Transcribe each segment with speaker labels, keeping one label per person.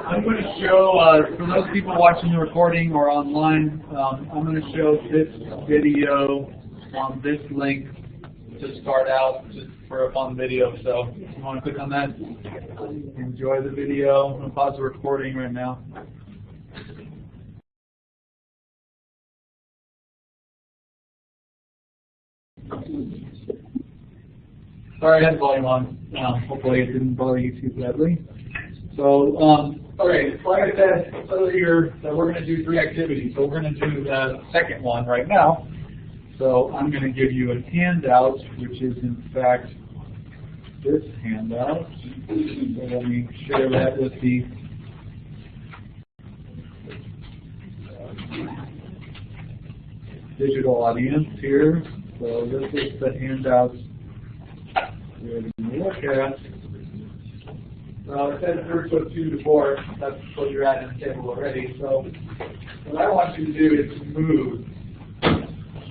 Speaker 1: I'm going to show, for those people watching the recording or online, I'm going to show this video on this link to start out, just for a fun video. So if you want to click on that, enjoy the video. I'm going to pause the recording right now. Sorry, I had the volume on. Hopefully it didn't bother you too badly. So, okay, like I said earlier, that we're going to do 3 activities. So we're going to do the second one right now. So I'm going to give you a handout, which is in fact this handout. So let me share that with the digital audience here. So this is the handout we're going to look at. Well, it says groups of 2 to 4. That's what you're at in the table already. So what I want you to do is move.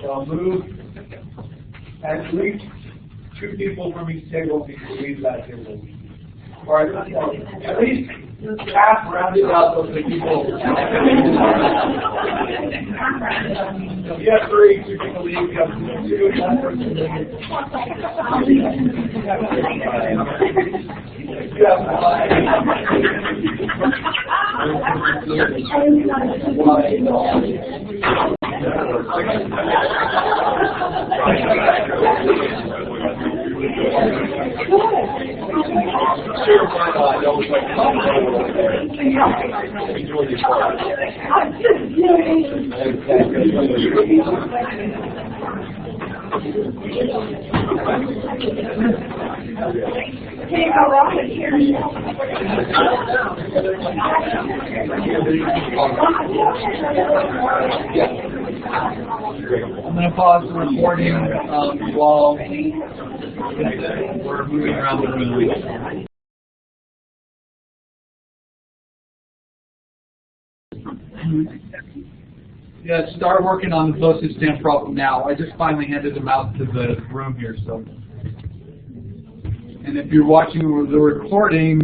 Speaker 1: So move at least 2 people from each table need to leave that table. Or at least half rounded out of the people. So if you have 3, 2 people leave. You have 2, 1 person leave. You have 5. I'm going to pause the recording while we're moving around the room. Yeah, start working on the postage stamp problem now. I just finally handed them out to the room here, so. And if you're watching the recording,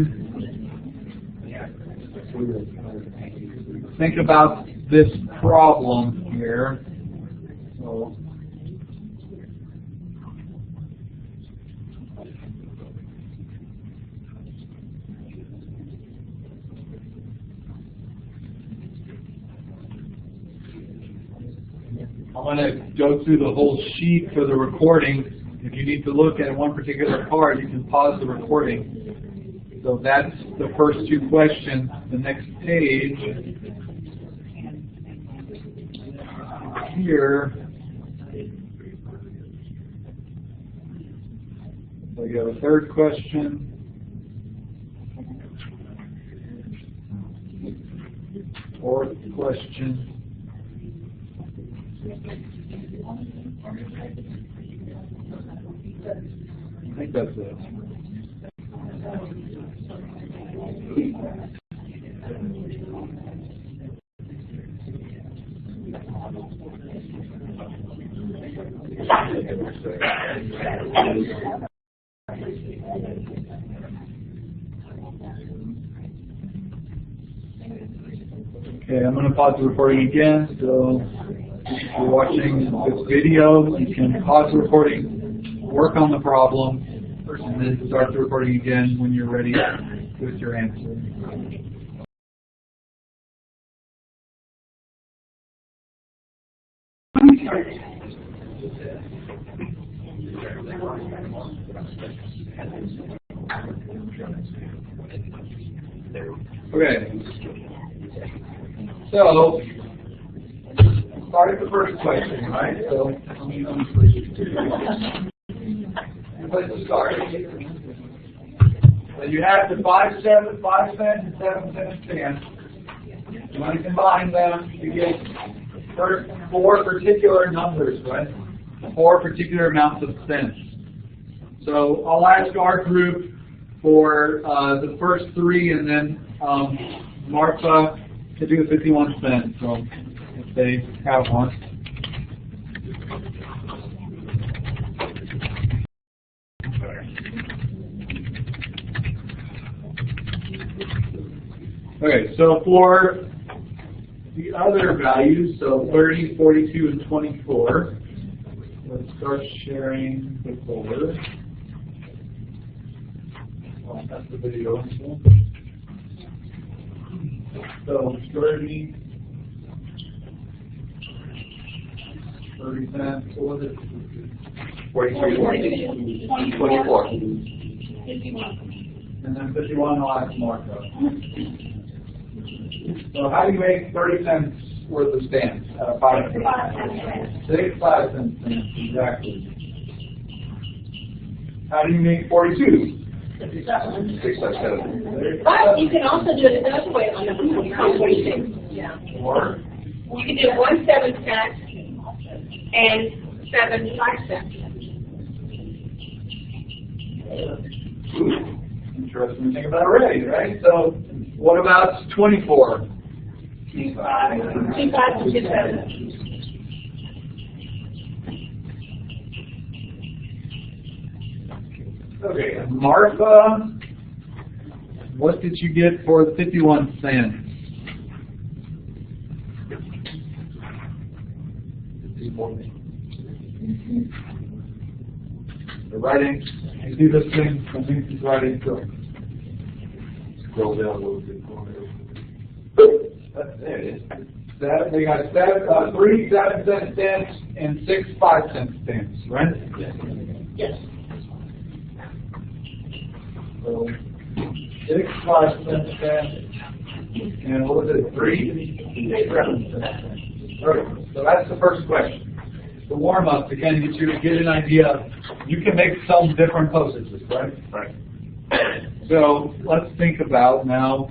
Speaker 1: think about this problem here. So, I'm going to go through the whole sheet for the recording. If you need to look at one particular part, you can pause the recording. So that's the first 2 questions. The next page here, so you have a 3rd question. Fourth question. I think that's it. Okay, I'm going to pause the recording again. So if you're watching this video, you can pause the recording, work on the problem, and then start the recording again when you're ready with your answer. Okay. So, start with the first question, right? So, let's start. So you have the 5 cent, and 7 cent stamps. You want to combine them to get first 4 particular numbers, right? 4 particular amounts of cents. So I'll ask our group for the first 3, and then Martha to do 51 cents. So if they have one. Okay, so for the other values, so 30, 42, and 24, let's start sharing the folder. Oh, that's the video. So 30, 30 cents, what was it?
Speaker 2: 43, 24.
Speaker 1: And then 51 will have markup. So how do you make 30 cents worth of stamps? 5 cents. 6 5-cent stamps, exactly. How do you make 42?
Speaker 2: 6 by 7.
Speaker 3: But you can also do it another way on number 26. Yeah.
Speaker 1: Or?
Speaker 3: You can do 1 7-cent and 7 5-cents.
Speaker 1: Interesting to think about already, right? So what about 24?
Speaker 3: 2 5 and 2 7.
Speaker 1: Okay, Martha, what did you get for 51 cents? The writing, you see this thing? I think it's writing too.
Speaker 2: Scroll down a little bit. There it is.
Speaker 1: They got 3 7-cent stamps and 6 5-cent stamps, right?
Speaker 3: Yes.
Speaker 1: So 6 5-cent stamps, and what was it? 3 7-cent stamps. Okay, so that's the first question. The warm up to kind of get you to get an idea. You can make some different posages, right?
Speaker 2: Right.
Speaker 1: So let's think about now.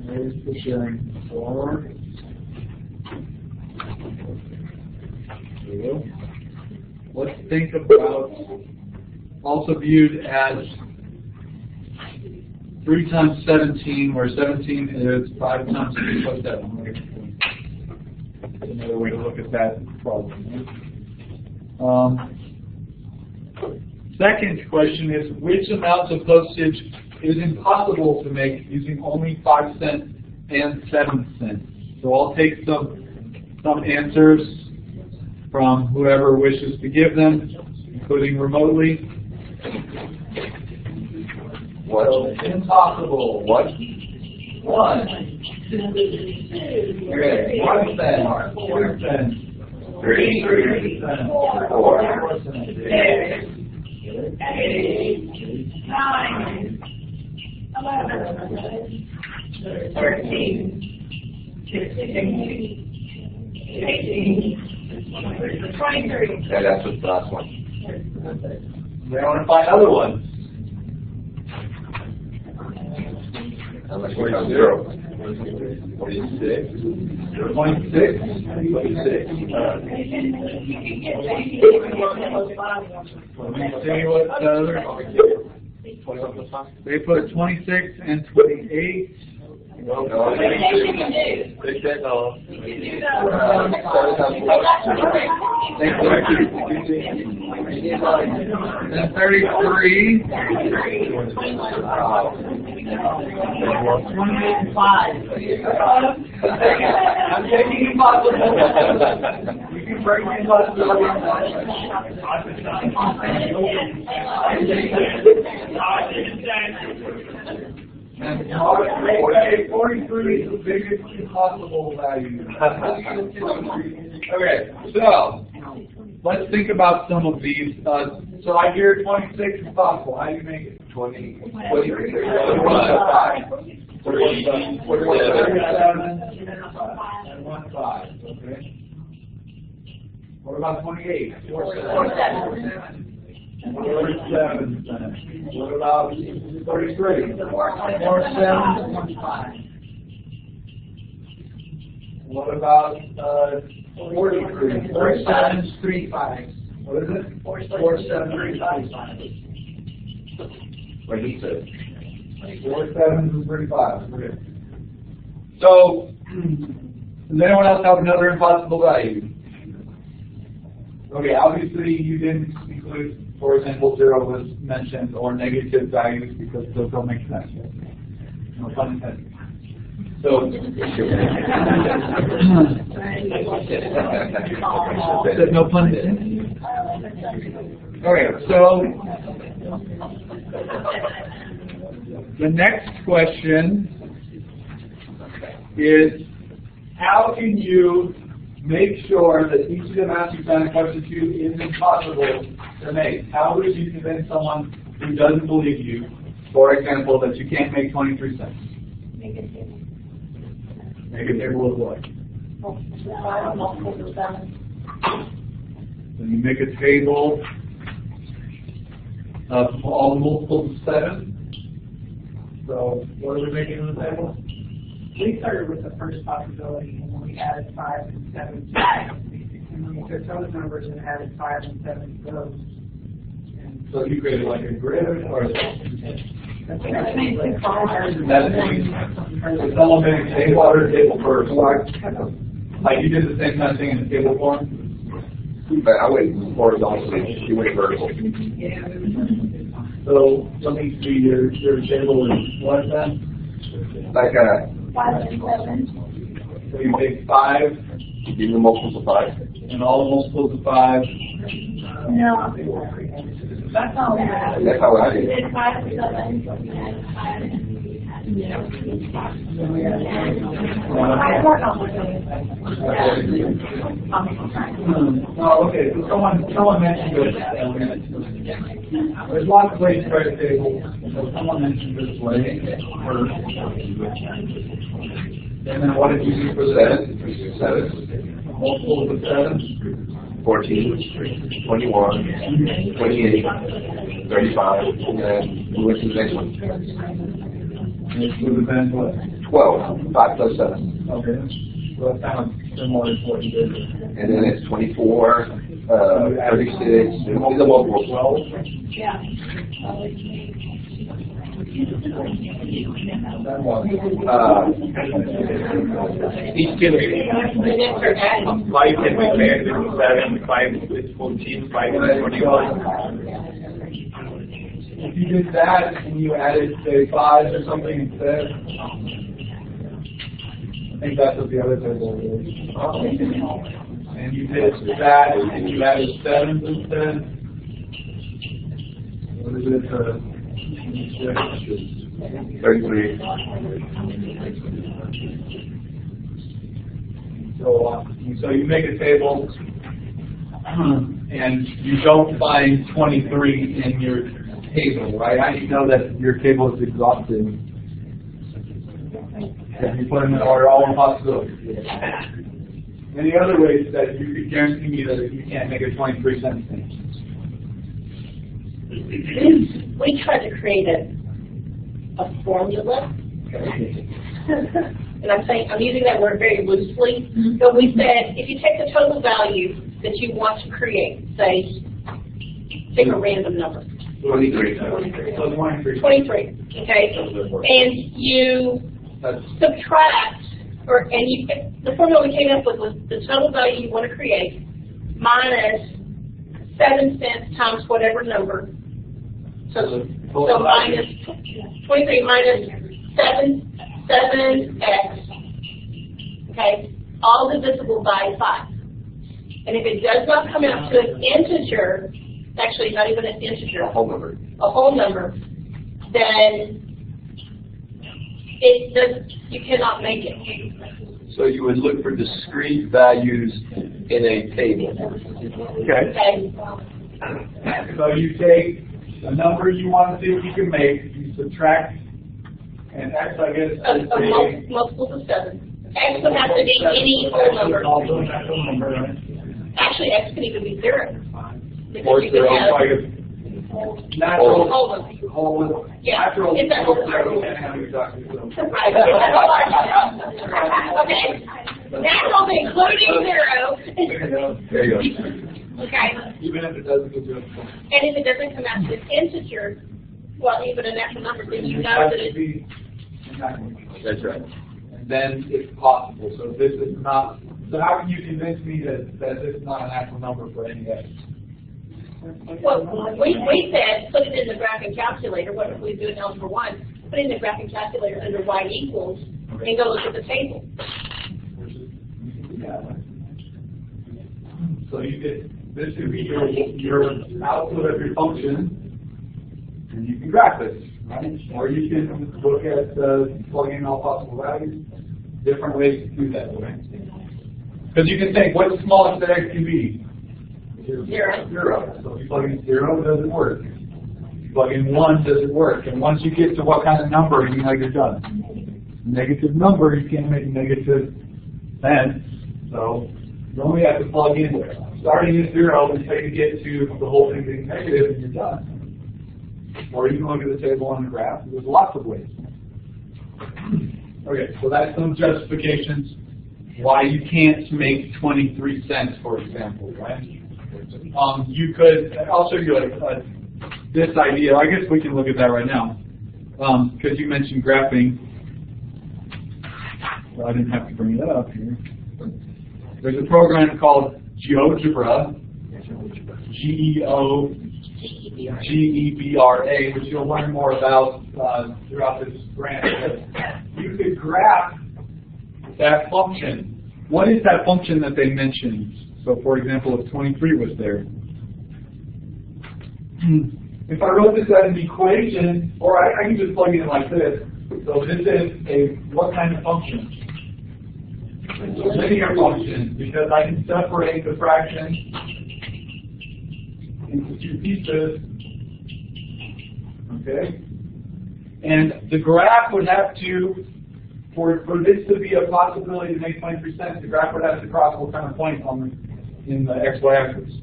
Speaker 1: There's the sharing for. There we go. Let's think about also viewed as 3 times 17, where 17 is 5 times 3 plus 7. Right? That's another way to look at that problem. Second question is, which amounts of postage is impossible to make using only 5 cents and 7 cents? So I'll take some answers from whoever wishes to give them, including remotely.
Speaker 2: What?
Speaker 1: So, impossible.
Speaker 2: What?
Speaker 1: 1. Okay. 1 cent. 2 cents. 3 cents. 4 cents.
Speaker 3: 8, 9, 11, 13, 16, 18, 23.
Speaker 2: Yeah, that's the last one.
Speaker 1: We want to find other ones.
Speaker 2: How much was 0? 26.
Speaker 1: 26.
Speaker 2: 26.
Speaker 1: Let me see what the other. They put 26 and 28.
Speaker 2: No, they said no.
Speaker 1: And 33. 25. I'm taking impossible. You can break the impossibility. And 43 is the biggest impossible value. Okay, so let's think about some of these. So I hear 26 is possible. How do you make it?
Speaker 2: 20.
Speaker 1: 47. And 1 5. Okay. What about 28? 4 7. 47 cents. What about 33? 4 7. 1 5. What about 43? 47 3 5. What is it? 4 7 3 5.
Speaker 2: What he said.
Speaker 1: 4 7 3 5. Okay. So, does anyone else have another impossible value? Okay, obviously you didn't include, for example, 0 was mentioned, or negative values, because those don't make sense. No pun intended. So, said no pun intended. Okay, so the next question is, how can you make sure that each of the math you've done in question 2 is impossible to make? How would you convince someone who doesn't believe you, for example, that you can't make 23 cents?
Speaker 3: Make a table.
Speaker 1: Make a table of what?
Speaker 3: Multiples of 7.
Speaker 1: So you make a table of all the multiples of 7. So what are we making in the table?
Speaker 4: We started with the first possibility, and then we added 5 and 7 to it. And then we took those numbers and added 5 and 7 to those. And
Speaker 1: So you created like a grid or
Speaker 4: that's basically
Speaker 1: that means someone made a table or a table first. Like you did the same kind of thing in the table form?
Speaker 2: But I went horizontally, you went vertical.
Speaker 4: Yeah.
Speaker 1: So let me see, your table is what then?
Speaker 2: Like
Speaker 3: 5 and 7.
Speaker 1: So you take 5
Speaker 2: give me the multiples of 5.
Speaker 1: and all the multiples of 5.
Speaker 3: No.
Speaker 4: That's all we had.
Speaker 2: That's how I did it.
Speaker 3: Then 5 and 7.
Speaker 1: Oh, okay. So someone mentioned this. There's lots of ways to write a table. So someone mentioned this way first. And then what did you do for the
Speaker 2: 7.
Speaker 1: multiples of 7?
Speaker 2: 14, 21, 28, 35, and then we went to the next one.
Speaker 1: And it would have been what?
Speaker 2: 12, 5 plus 7.
Speaker 1: Okay. So that sounds similar to what you did.
Speaker 2: And then it's 24, 36, these are multiples.
Speaker 1: 12.
Speaker 3: Yeah.
Speaker 1: Then what?
Speaker 5: Each can be 5 can be paired with 7, 5 with 14, 5 with 21.
Speaker 1: If you did that and you added, say, 5 or something instead, I think that's what the other table is. And you did that and you added 7 instead. What is it?
Speaker 2: 33.
Speaker 1: So you make a table and you don't find 23 in your table, right? How do you know that your table is exhaustive? If you put them in order, all possibilities. Any other ways that you could guarantee me that you can't make a 23 cent thing?
Speaker 3: We tried to create a formula. And I'm using that word very loosely, but we said if you take the total value that you want to create, say, pick a random number.
Speaker 2: 23.
Speaker 3: 23, okay? And you subtract, the formula we came up with was the total value you want to create minus 7 cents times whatever number. So minus 23 minus 7x, okay? All divisible by 5. And if it does not come out to an integer, actually not even an integer,
Speaker 2: A whole number.
Speaker 3: then you cannot make it.
Speaker 6: So you would look for discrete values in a table.
Speaker 1: Okay.
Speaker 3: Okay?
Speaker 1: So you take a number you want to see if you can make, you subtract, and X, I guess,
Speaker 3: Multiples of 7. X would have to be any whole number.
Speaker 1: Also a natural number, right?
Speaker 3: Actually, X could even be 0. Because
Speaker 1: Or
Speaker 3: you could
Speaker 1: zero,
Speaker 3: have
Speaker 1: so I guess natural,
Speaker 3: whole number.
Speaker 1: whole,
Speaker 3: Yeah,
Speaker 1: natural,
Speaker 3: it's a whole number. Right. Okay. Natural including 0.
Speaker 2: There you go.
Speaker 3: Okay.
Speaker 1: Even if it doesn't go zero.
Speaker 3: And if it doesn't come out to an integer, well, even a natural number, then you know that it's
Speaker 2: That's right.
Speaker 1: and then it's possible. So this is not. So how can you convince me that this is not an actual number for any X?
Speaker 3: Well, we said put it in the graphing calculator. What if we do it in algebra 1? Put it in the graphing calculator under y equals and go look at the table.
Speaker 1: So this could be your output of your function, and you can graph it, right? Or you can look at plugging in all possible values. Different ways to do that, right? Because you can think, what's the smallest that x can be?
Speaker 3: 0.
Speaker 1: 0. So if you plug in 0, it doesn't work. If you plug in 1, does it work? And once you get to what kind of number, you know you're done. Negative number, you can't make negative sense. So you only have to plug in, starting at 0 until you get to the whole thing being negative, and you're done. Or you can look at the table on the graph. There's lots of ways. Okay, so that's some justifications why you can't make 23 cents, for example, right? You could, I'll show you this idea. I guess we can look at that right now. Because you mentioned graphing. Well, I didn't have to bring that up here. There's a program called GeoGebra, G-E-O-G-E-B-R-A, which you'll learn more about throughout this grant. You could graph that function. What is that function that they mentioned? So, for example, if 23 was there. If I wrote this as an equation, or I can just plug it in like this. So this is what kind of function? It's a linear function, because I can separate the fraction into 2 pieces. Okay? And the graph would have to, for this to be a possibility to make 23 cents, the graph would have to cross what kind of point in the XY axis?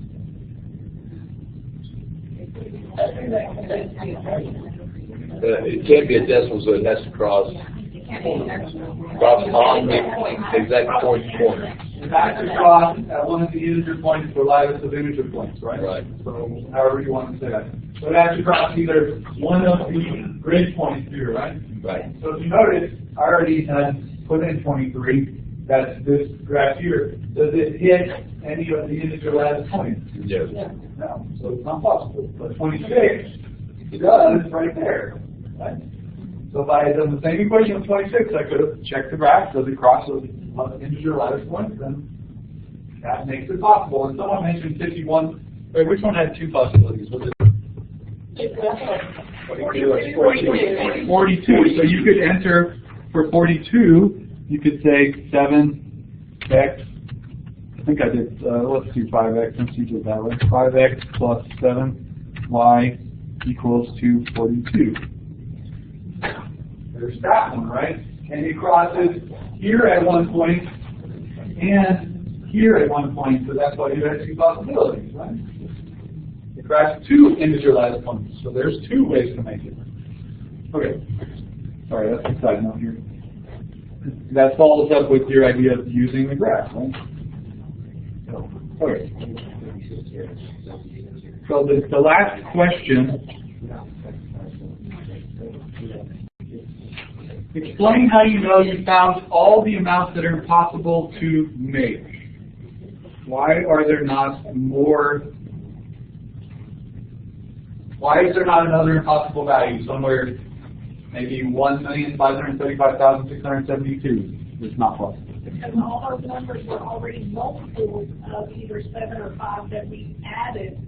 Speaker 6: It can't be a decimal, so it has to cross on the exact point.
Speaker 1: It has to cross at one of the integer points, the lattice of integer points, right?
Speaker 6: Right.
Speaker 1: So however you want to say that. So it has to cross either one of the grid points here, right?
Speaker 6: Right.
Speaker 1: So if you notice, I already put in 23. That's this graph here. Does it hit any of the integer lattice points?
Speaker 6: Yes.
Speaker 1: No. So it's not possible. But 26, it does right there. Right? So if I had done the same equation with 26, I could have checked the graph. Does it cross those integer lattice points? Then that makes it possible. And someone mentioned 51. Wait, which one had 2 possibilities? Was it 42. So you could enter for 42. You could say 7x. I think I did. Let's do 5x. Let's do it that way. 5x plus 7y equals to 42. There's that one, right? And it crosses here at one point and here at one point. So that's why you have 2 possibilities, right? It crosses 2 integer lattice points. So there's 2 ways to make it. Okay. Sorry, that's a side note here. That follows up with your idea of using the graph, right? Okay. So the last question. Explain how you know you found all the amounts that are impossible to make. Why are there not more? Why is there not another impossible value somewhere? Maybe 1,535,672 is not possible.
Speaker 4: Because all those numbers were already multiples of either 7 or 5 that we added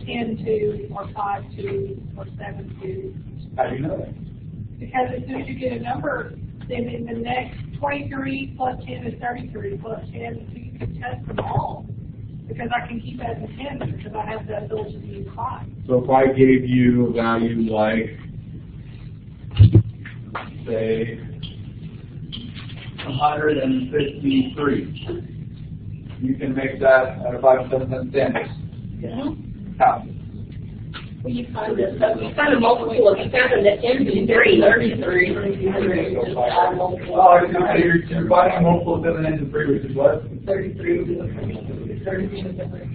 Speaker 4: 10 to, or 5 to, or 7 to.
Speaker 1: How do you know that?
Speaker 4: Because as soon as you get a number, then in the next 23 plus 10 is 33 plus 10, so you can test them all. Because I can keep adding 10 because I have the ability to use 5.
Speaker 1: So if I gave you a value like, say, 153. You can make that out of 5 7 10.
Speaker 3: Yeah.
Speaker 1: How?
Speaker 3: Well, you find this stuff. You find a multiple of 7 that ends in 33.
Speaker 1: Oh, you're finding a multiple of 7 ends in 3, which is what?
Speaker 3: 33.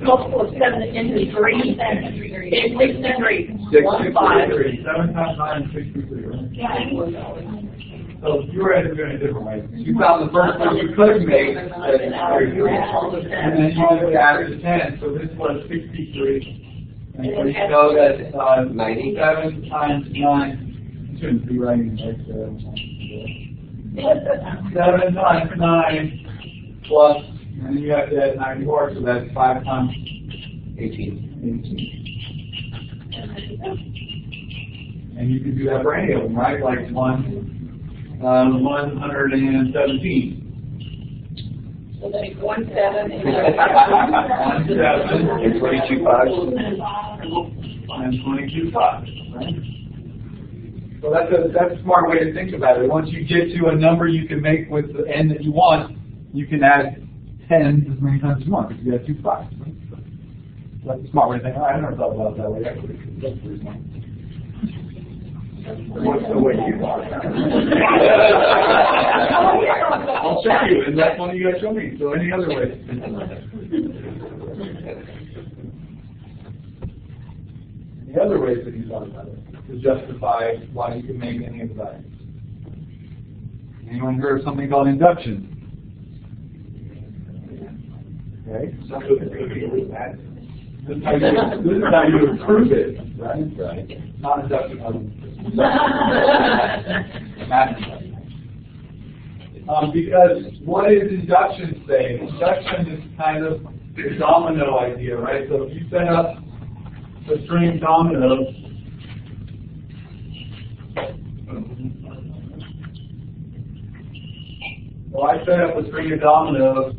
Speaker 3: Multiple of 7 that ends in 3. It's 63.
Speaker 1: 63. 7 times 9 is 63, right?
Speaker 3: Yeah.
Speaker 1: So you were doing it a different way. You found the first one you could make, and then you just added 10. So this was 63. And so you know that
Speaker 6: 90.
Speaker 1: 7 times 9, you shouldn't be writing right there. 7 times 9 plus, and then you have to add 94, so that's 5 times
Speaker 6: 18.
Speaker 1: 18. And you can do that for any of them, right? Like 117.
Speaker 3: So that's 1 7 and
Speaker 1: 1 7
Speaker 6: And 22 5.
Speaker 1: and 22 5, right? So that's a smart way to think about it. Once you get to a number you can make with the n that you want, you can add 10 as many times as you want because you have 2 5s. Right? So that's a smart way to think. I never thought about it that way. Actually, that's pretty smart. What's the way you thought? I'll show you, and that's one you guys show me. So any other way? Any other ways that you thought about it to justify why you can make any of the values? Anyone heard of something called induction? Okay. This is how you improve it, right? Right. Not induction. Math. Because what is induction say? Induction is kind of the domino idea, right? So if you set up a string domino, well, I set up a string of dominoes.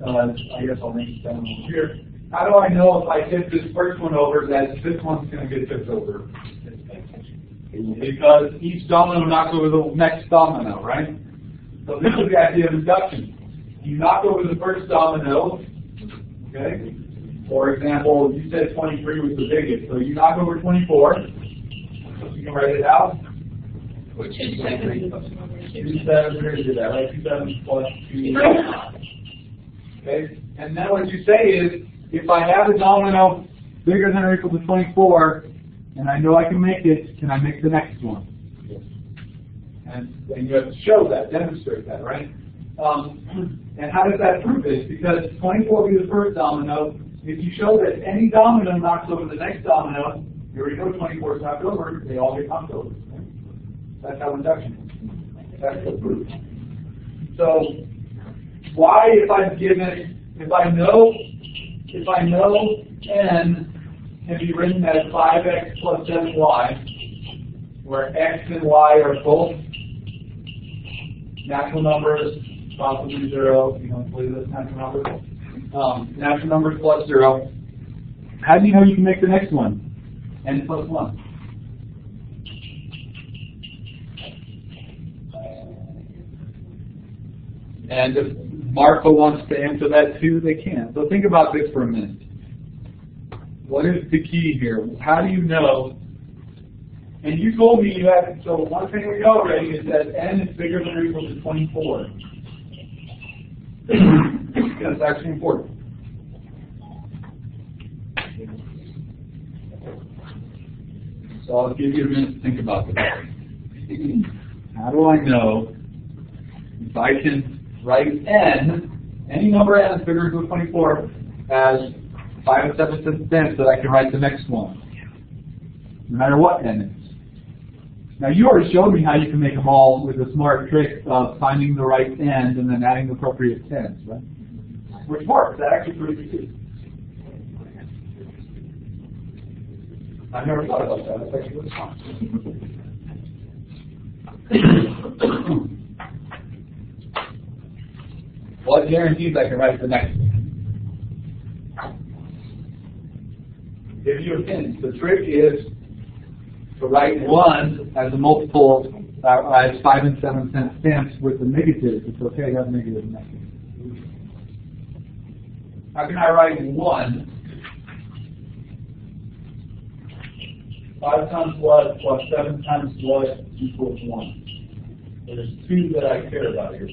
Speaker 1: I guess I'll make it down over here. How do I know if I tip this first one over that this one's going to get tipped over? Because each domino knocks over the next domino, right? So this is the idea of induction. You knock over the first domino, okay? For example, you said 23 was the biggest, so you knock over 24. You can write it out.
Speaker 3: 2 7.
Speaker 1: 2 7, we're going to do that, right? 2 7 plus 2. Okay? And then what you say is, if I have a domino bigger than or equal to 24, and I know I can make it, can I make the next one? And you have to show that, demonstrate that, right? And how does that prove this? Because 24 will be the first domino. If you show that any domino knocks over the next domino, you already know 24 is knocked over, they all get knocked over. Right? That's how induction is. That's the proof. So why, if I know n can be written as 5x plus 7y, where x and y are both natural numbers, possibly 0, you know, believe that's natural numbers. Natural numbers plus 0. How do you know you can make the next one? N plus 1. And if Marco wants to answer that too, they can. So think about this for a minute. What is the key here? How do you know? And you told me you had, so one thing we know already is that n is bigger than or equal to 24. That's actually important. So I'll give you a minute to think about this. How do I know if I can write n, any number n is bigger than 24, as 5 7 cents that I can write the next one, no matter what n is. Now you already showed me how you can make them all with a smart trick of finding the right end and then adding the appropriate tens, right? Which works. That actually pretty good. I never thought about that. That's actually really fun. What guarantees I can write the next one? Give you a hint. The trick is to write 1 as a multiple as 5 and 7 cent stamps with the negative. It's okay to have negative and negative. How can I write 1? 5 times what plus 7 times what equals 1. So there's 2 that I care about here.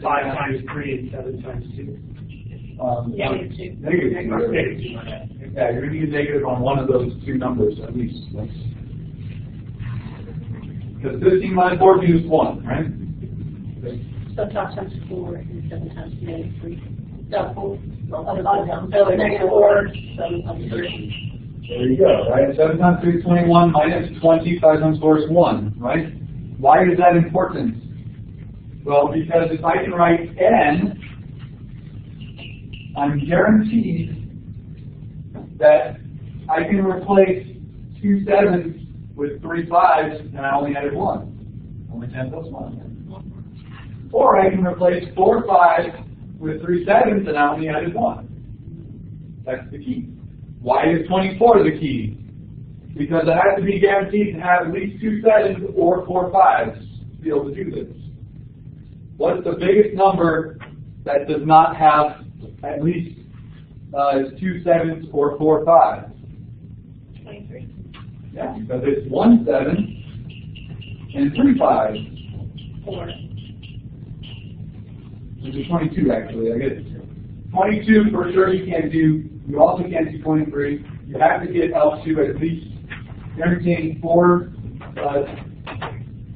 Speaker 5: Five times 3 and 7 times 2.
Speaker 3: Negative 2.
Speaker 1: Negative 2. Yeah, you're going to get negative on one of those 2 numbers at least. Because 15 minus 14 is 1, right?
Speaker 3: So 5 times 4 and 7 times -3. No, 4. So negative 4, 7 times 3.
Speaker 1: There you go, right? 7 times 3 is 21, minus 20, 5 times 4 is 1, right? Why is that important? Well, because if I can write n, I'm guaranteed that I can replace 2 7s with 3 5s, and I only added 1. Only 10 plus 1. Or I can replace 4 5s with 3 7s, and I only added 1. That's the key. Why is 24 the key? Because I have to be guaranteed to have at least 2 7s or 4 5s to be able to do this. What's the biggest number that does not have at least 2 7s or 4 5s?
Speaker 3: 23.
Speaker 1: Yeah, because it's 1 7 and 3 5s.
Speaker 3: 4.
Speaker 1: Which is 22 actually, I guess. 22 for sure you can't do. You also can't do 23. You have to get up to at least, guaranteeing 4,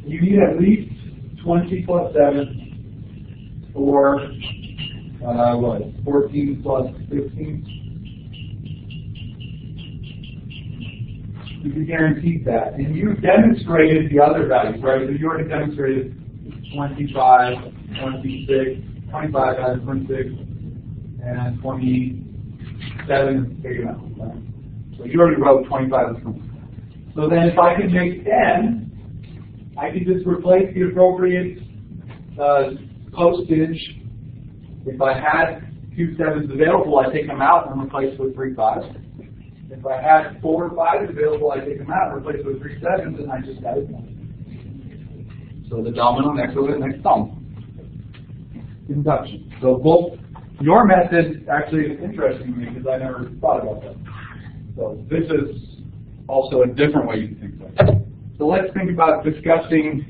Speaker 1: you need at least 20 plus 7 or, 14 plus 15. You guaranteed that. And you demonstrated the other values, right? So you already demonstrated 25, 26, 25 out of 26, and 27 big enough. Right? So you already wrote 25 as 25. So then if I can make n, I can just replace the appropriate postage. If I had 2 7s available, I take them out and replace with 3 5s. If I had 4 5s available, I take them out and replace with 3 7s, and I just added 1. So the domino next over the next thumb. Induction. So both your method actually is interesting to me because I never thought about that. So this is also a different way you can think about it. So let's think about discussing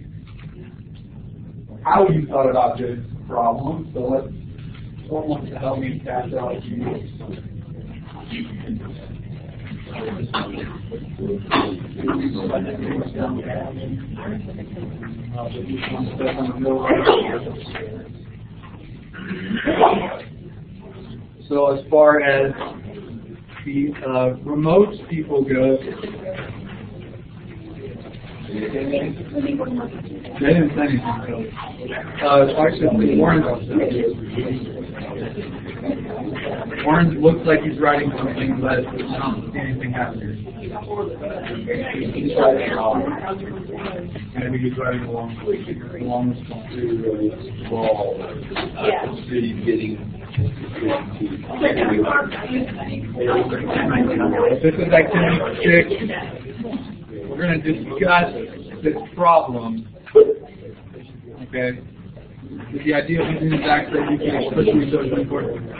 Speaker 1: how you thought about this problem. So let's someone to help me cast out a few notes. So as far as the remote people go, they didn't say anything. Actually, Warren looks like he's writing something, but I don't see anything happening. Maybe he's writing along this one. This is activity 6. We're going to discuss this problem. Okay. The idea of using this act that you can especially social important.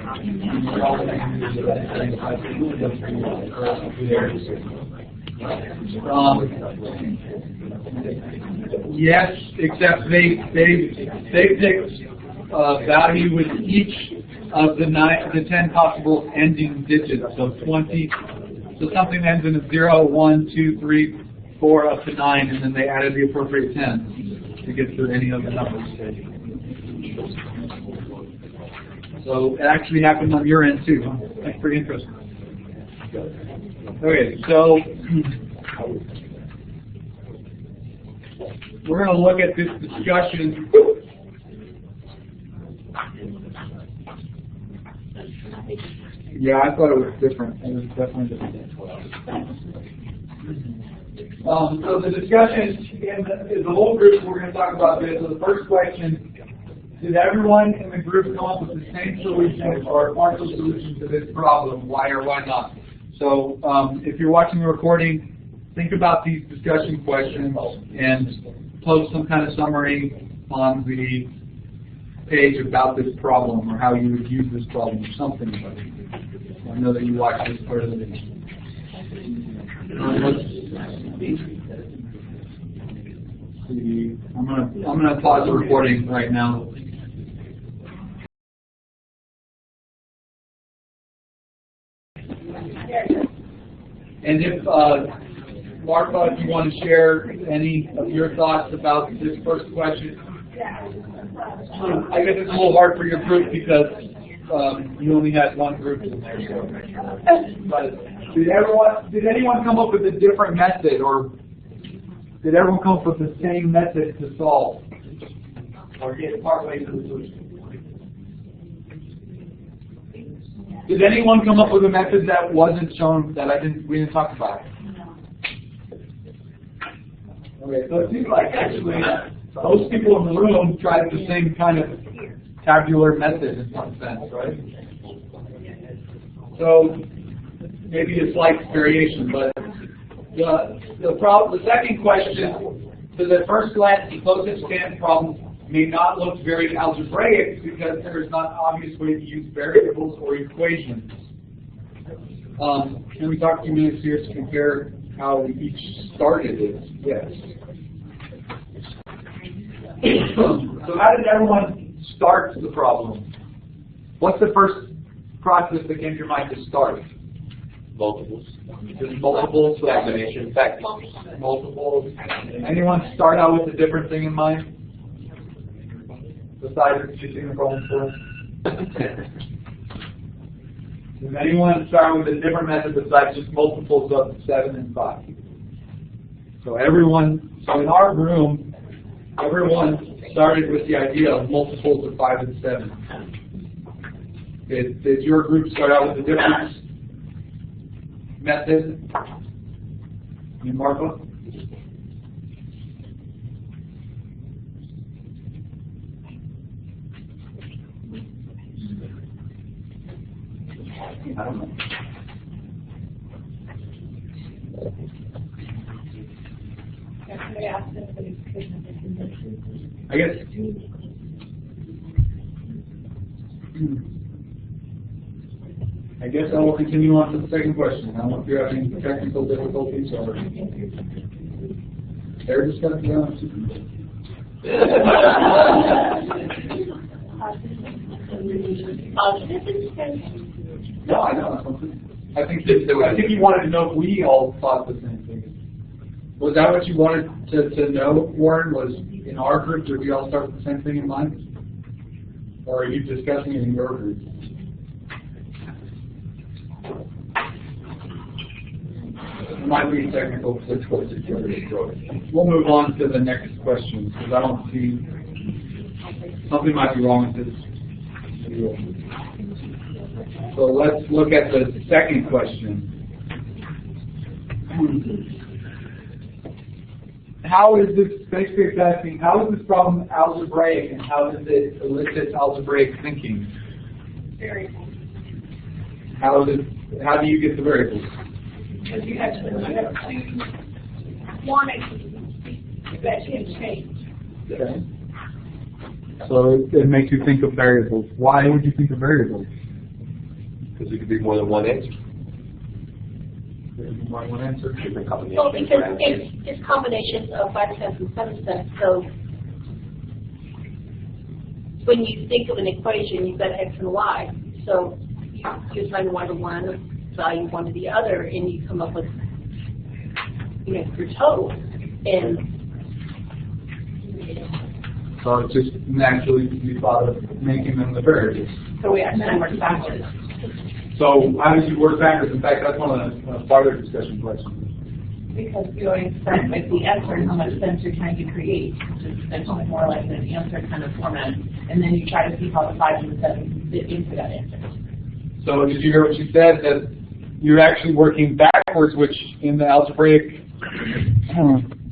Speaker 1: Yes, except they picked value with each of the 10 possible ending digits. So 20. So something that ends in a 0, 1, 2, 3, 4 up to 9, and then they added the appropriate 10 to get to any of the numbers. So it actually happened on your end too. That's pretty interesting. Okay, so we're going to look at this discussion. Yeah, I thought it was different. It was definitely different. So the discussion in the whole group, we're going to talk about this. So the first question, did everyone in the group come up with the same solution or a partial solution to this problem? Why or why not? So if you're watching the recording, think about these discussion questions and post some kind of summary on the page about this problem or how you would use this problem or something about it. I know that you watched this part of the video. Let's see. I'm gonna pause the recording right now. And if Martha, if you want to share any of your thoughts about this first question, I guess it's a little hard for your group because you only had one group in there. So. But did anyone come up with a different method, or did everyone come up with the same method to solve, or get partway to the solution? Did anyone come up with a method that wasn't shown, that we didn't talk about? Okay, so it seems like actually most people in the room tried the same kind of tabular method in some sense, right? So maybe a slight variation, but the second question, to the first glance, the closest stand problem may not look very algebraic because there is not an obvious way to use variables or equations. Can we talk a few minutes here to compare how we each started it? Yes. So how did everyone start the problem? What's the first process that came to your mind to start?
Speaker 6: Multiples.
Speaker 1: Just multiples?
Speaker 6: Combination.
Speaker 1: Multiples. Anyone start out with a different thing in mind? Besides using the problem for? Does anyone start with a different method besides just multiples of 7 and 5? So in our room, everyone started with the idea of multiples of 5 and 7. Did your group start out with a different method? You, Marco? I don't know. I guess. I guess I will continue on to the second question. I don't know if you're having technical difficulties or they're just going to be honest. No, I know. I think you wanted to know if we all thought the same thing. Was that what you wanted to know, Warren? Was in our group, did we all start with the same thing in mind? Or are you discussing it in your group? It might be technical difficulties. We'll move on to the next question because I don't see something might be wrong with this. So let's look at the second question. How is this basically asking? How is this problem algebraic, and how does it elicit algebraic thinking?
Speaker 4: Variables.
Speaker 1: How do you get the variables?
Speaker 4: Because you have two quantities that can change.
Speaker 1: Okay. So it makes you think of variables. Why would you think of variables?
Speaker 6: Because it could be more than one answer.
Speaker 1: More than one answer.
Speaker 6: Different combinations.
Speaker 3: Well, because it's combinations of 5 cents and 7 cents. So when you think of an equation, you've got X and Y. So you assign Y to one, value one to the other, and you come up with your total. And
Speaker 1: so it's just naturally you thought of making them the variables.
Speaker 4: So we actually work backwards.
Speaker 1: So how did you work backwards? In fact, that's one of the farther discussion questions.
Speaker 7: Because you always start with the answer and how much sense you're trying to create, which is essentially more like an answer kind of format, and then you try to see how the 5 and the 7 fit into that answer.
Speaker 1: So did you hear what she said? That you're actually working backwards, which in the algebraic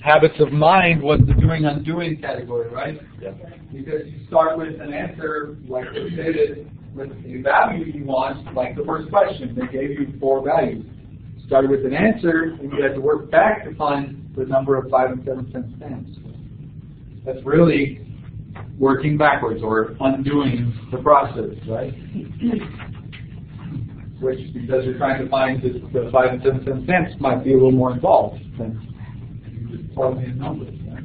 Speaker 1: habits of mind was the doing-undoing category, right?
Speaker 6: Yeah.
Speaker 1: Because you start with an answer, like they stated, with the value you want, like the first question. They gave you 4 values. Started with an answer, and you had to work back to find the number of 5 and 7 cent stamps. That's really working backwards or undoing the process, right? Which, because you're trying to find the 5 and 7 cent stamps, might be a little more involved than just plugging in numbers. Right?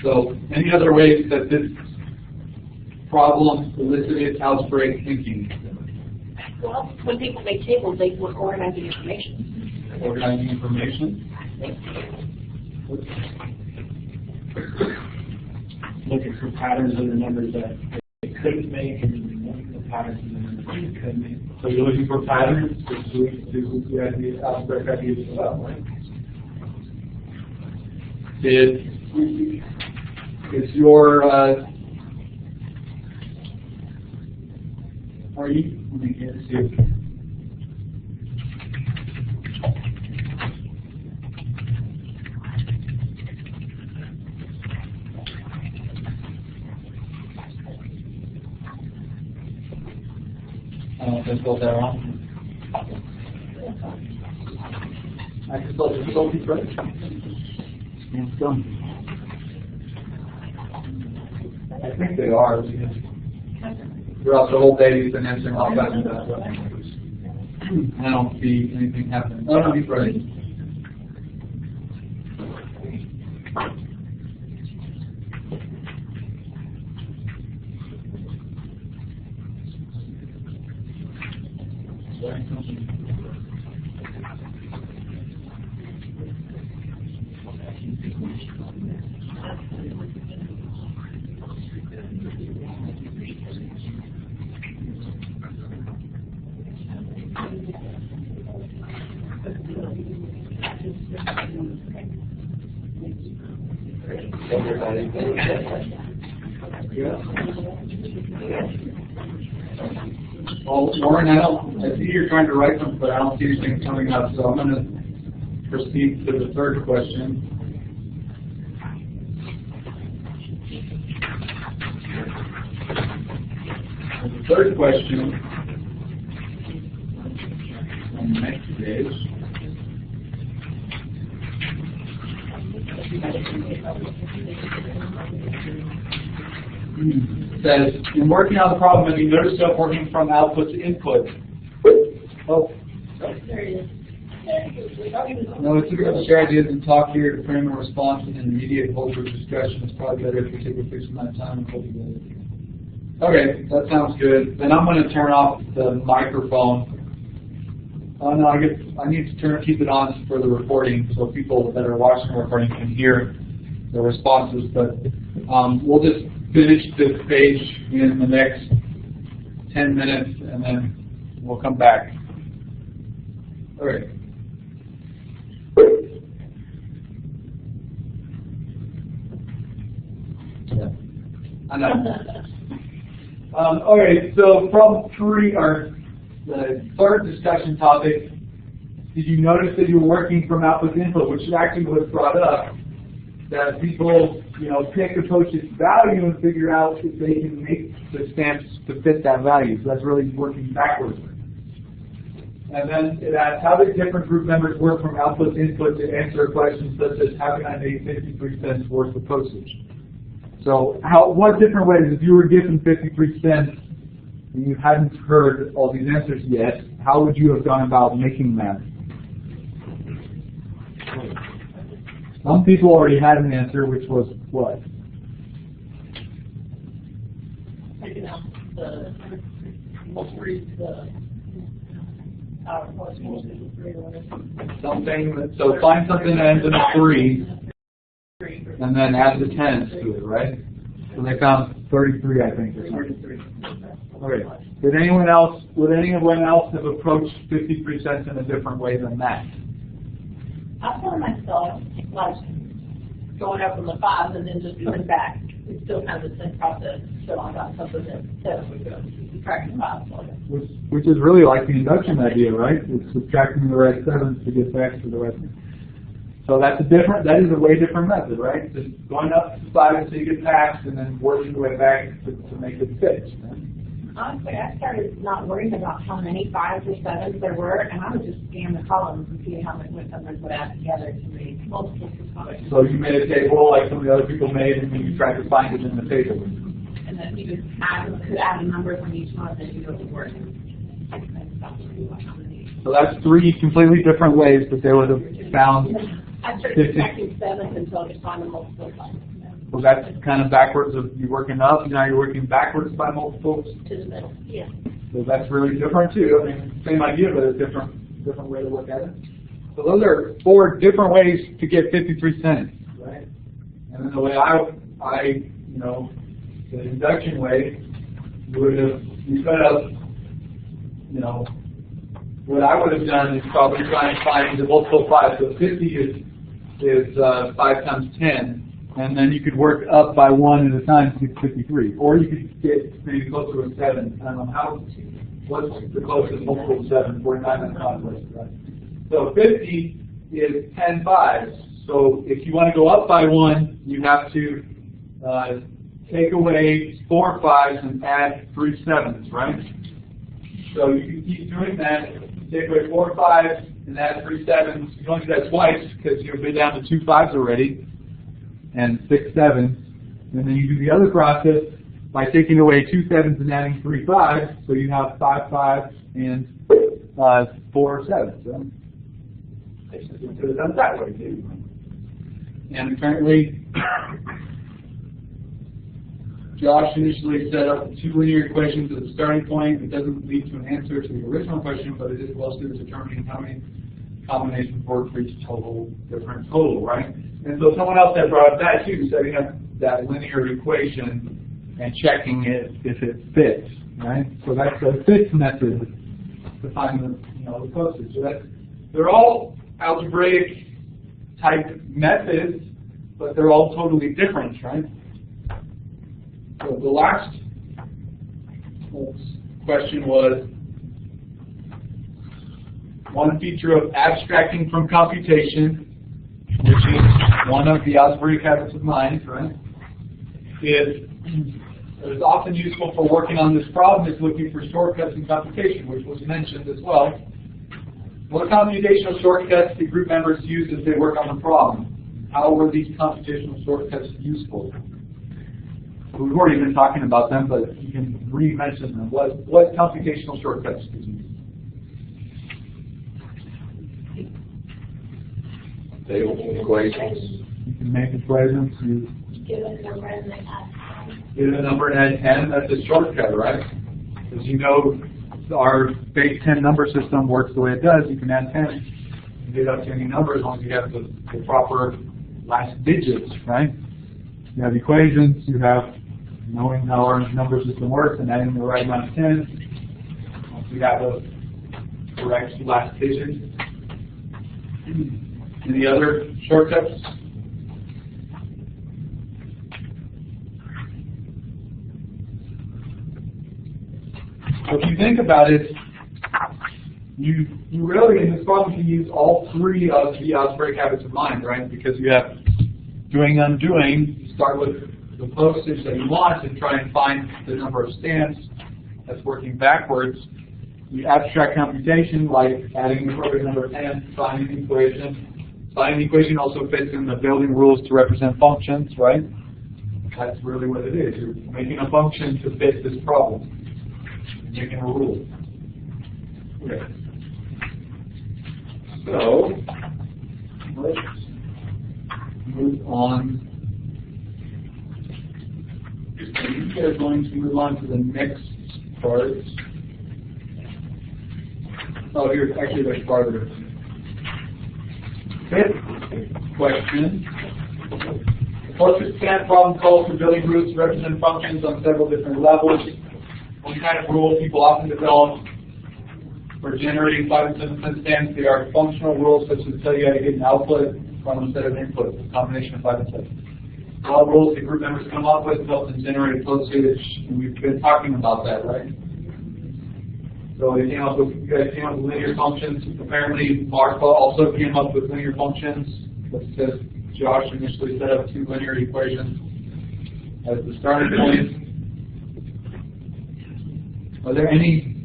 Speaker 1: So, any other ways that this problem elicited algebraic thinking?
Speaker 3: well, when people make tables, they were organizing information.
Speaker 1: Organizing information? looking for patterns in the numbers that they couldn't make, and then the patterns in the numbers that they could make. So you're looking for patterns to lead to the ideas, abstract ideas as well, right? Is your are you? Let me see. I don't know if I spelled that wrong. I can spell difficulty, right? Yeah, it's done. I think they are. Throughout the whole day, he's been answering all kinds of stuff. I don't see anything happening. Oh, no, he's right. Well, Warren, I see you're trying to write something, but I don't see anything coming up, so I'm going to proceed to the third question. The third question on the next page. Says, in working on the problem, have you noticed yourself working from output to input? Oh. No, it's a good share ideas and talk here to frame a response and immediate hold for discussion. It's probably better if you take a fixed amount of time and put it together. Okay, that sounds good. Then I'm going to turn off the microphone. Oh no, I guess I need to keep it on for the recording so people that are watching the recording can hear the responses. But we'll just finish this page in the next 10 minutes and then we'll come back. All right. Yeah. I know. All right, so problem 3, or the third discussion topic, did you notice that you were working from output to input, which actually was brought up, that people, pick a post's value and figure out if they can make the stamps to fit that value. So that's really working backwards. And then it asks, how did different group members work from output to input to answer a question such as, how can I make 53 cents worth of postage? So what different ways, if you were given 53 cents and you hadn't heard all these answers yet, how would you have gone about making that? Some people already had an answer, which was what?
Speaker 7: Taking out the
Speaker 1: something. So find something that ends in a 3, and then add the 10s to it, right? So they found 33, I think, or something. Okay. Would anyone else have approached 53 cents in a different way than that?
Speaker 7: I found myself like going up from the 5 and then just coming back. It's still kind of the same process. So I got something that says we go subtracting 5.
Speaker 1: Which is really like the induction idea, right? It's subtracting the right 7s to get back to the right. So that is a way different method, right? Just going up to 5 until you get past, and then working your way back to make it fit.
Speaker 7: Honestly, I started not worrying about how many 5s or 7s there were, and I would just scan the columns and see how many numbers would add together to make multiple components.
Speaker 1: So you made a table like some of the other people made, and then you tried to find it in the table.
Speaker 7: And then you could add a number from each one, and then you go to work.
Speaker 1: So that's 3 completely different ways that they would have found.
Speaker 7: I started subtracting 7s until I could find the multiple times.
Speaker 1: So that's kind of backwards of you working up. Now you're working backwards by multiples.
Speaker 7: To the middle, yeah.
Speaker 1: So that's really different too. I mean, same idea, but a different way to look at it. So those are 4 different ways to get 53 cents, right? And then the way I you know, the induction way, you set up, you know, what I would have done is probably try and find the multiple 5. So 50 is 5 times 10, and then you could work up by 1 at a time to get 53. Or you could get maybe closer to 7. I don't know what's the closest multiple to 7? 49 and conflict, right? So 50 is 10 5s. So if you want to go up by 1, you have to take away 4 5s and add 3 7s, right? So you can keep doing that. Take away 4 5s and add 3 7s. You don't do that twice because you'll be down to 2 5s already and 6 7s. And then you do the other process by taking away 2 7s and adding 3 5s. So you have 5 5s and 4 7s. So they could have done it that way too. And apparently, Josh initially set up 2 linear equations as a starting point. It doesn't lead to an answer to the original question, but it is close to determining how many combinations work for each different total, right? And so someone else had brought up that too, setting up that linear equation and checking it if it fits, right? So that's the fits method to find the closest. So they're all algebraic type methods, but they're all totally different, right? So the last question was one feature of abstracting from computation, which is one of the algebraic habits of mind, right? Is it is often useful for working on this problem is looking for shortcuts in computation, which was mentioned as well. What computational shortcuts do group members use as they work on the problem? How were these computational shortcuts useful? We've already been talking about them, but you can re-mention them. What computational shortcuts did you use?
Speaker 2: Equations.
Speaker 1: You can make equations. You
Speaker 3: Give a number and then add 10.
Speaker 1: give a number and add 10. That's a shortcut, right? Because you know our base 10 number system works the way it does. You can add 10 and get up to any number as long as you have the proper last digits, right? You have equations. You have knowing how our number system works and adding the right amount of 10. Once we have the correct last digit. Any other shortcuts? So if you think about it, you really, in this problem, can use all 3 of the algebraic habits of mind, right? Because you have doing, undoing. You start with the postage that you want and try and find the number of stamps. That's working backwards. You abstract computation, like adding the appropriate number of 10, finding the equation. Finding the equation also fits in the building rules to represent functions, right? That's really what it is. You're making a function to fit this problem. You're making a rule. Okay. So, let's move on. We are going to move on to the next part. Oh, here's actually there's farther. Fifth question. The portrait span problem calls for building groups to represent functions on several different levels. One kind of rule people often develop for generating 5 and 7 cent stamps, they are functional rules such as tell you how to get an output from a set of inputs, a combination of 5 and 7. All rules that group members come up with help them generate postage, and we've been talking about that, right? So you guys came up with linear functions. Apparently, Martha also came up with linear functions. Because Josh initially set up 2 linear equations as the starting point. Are there any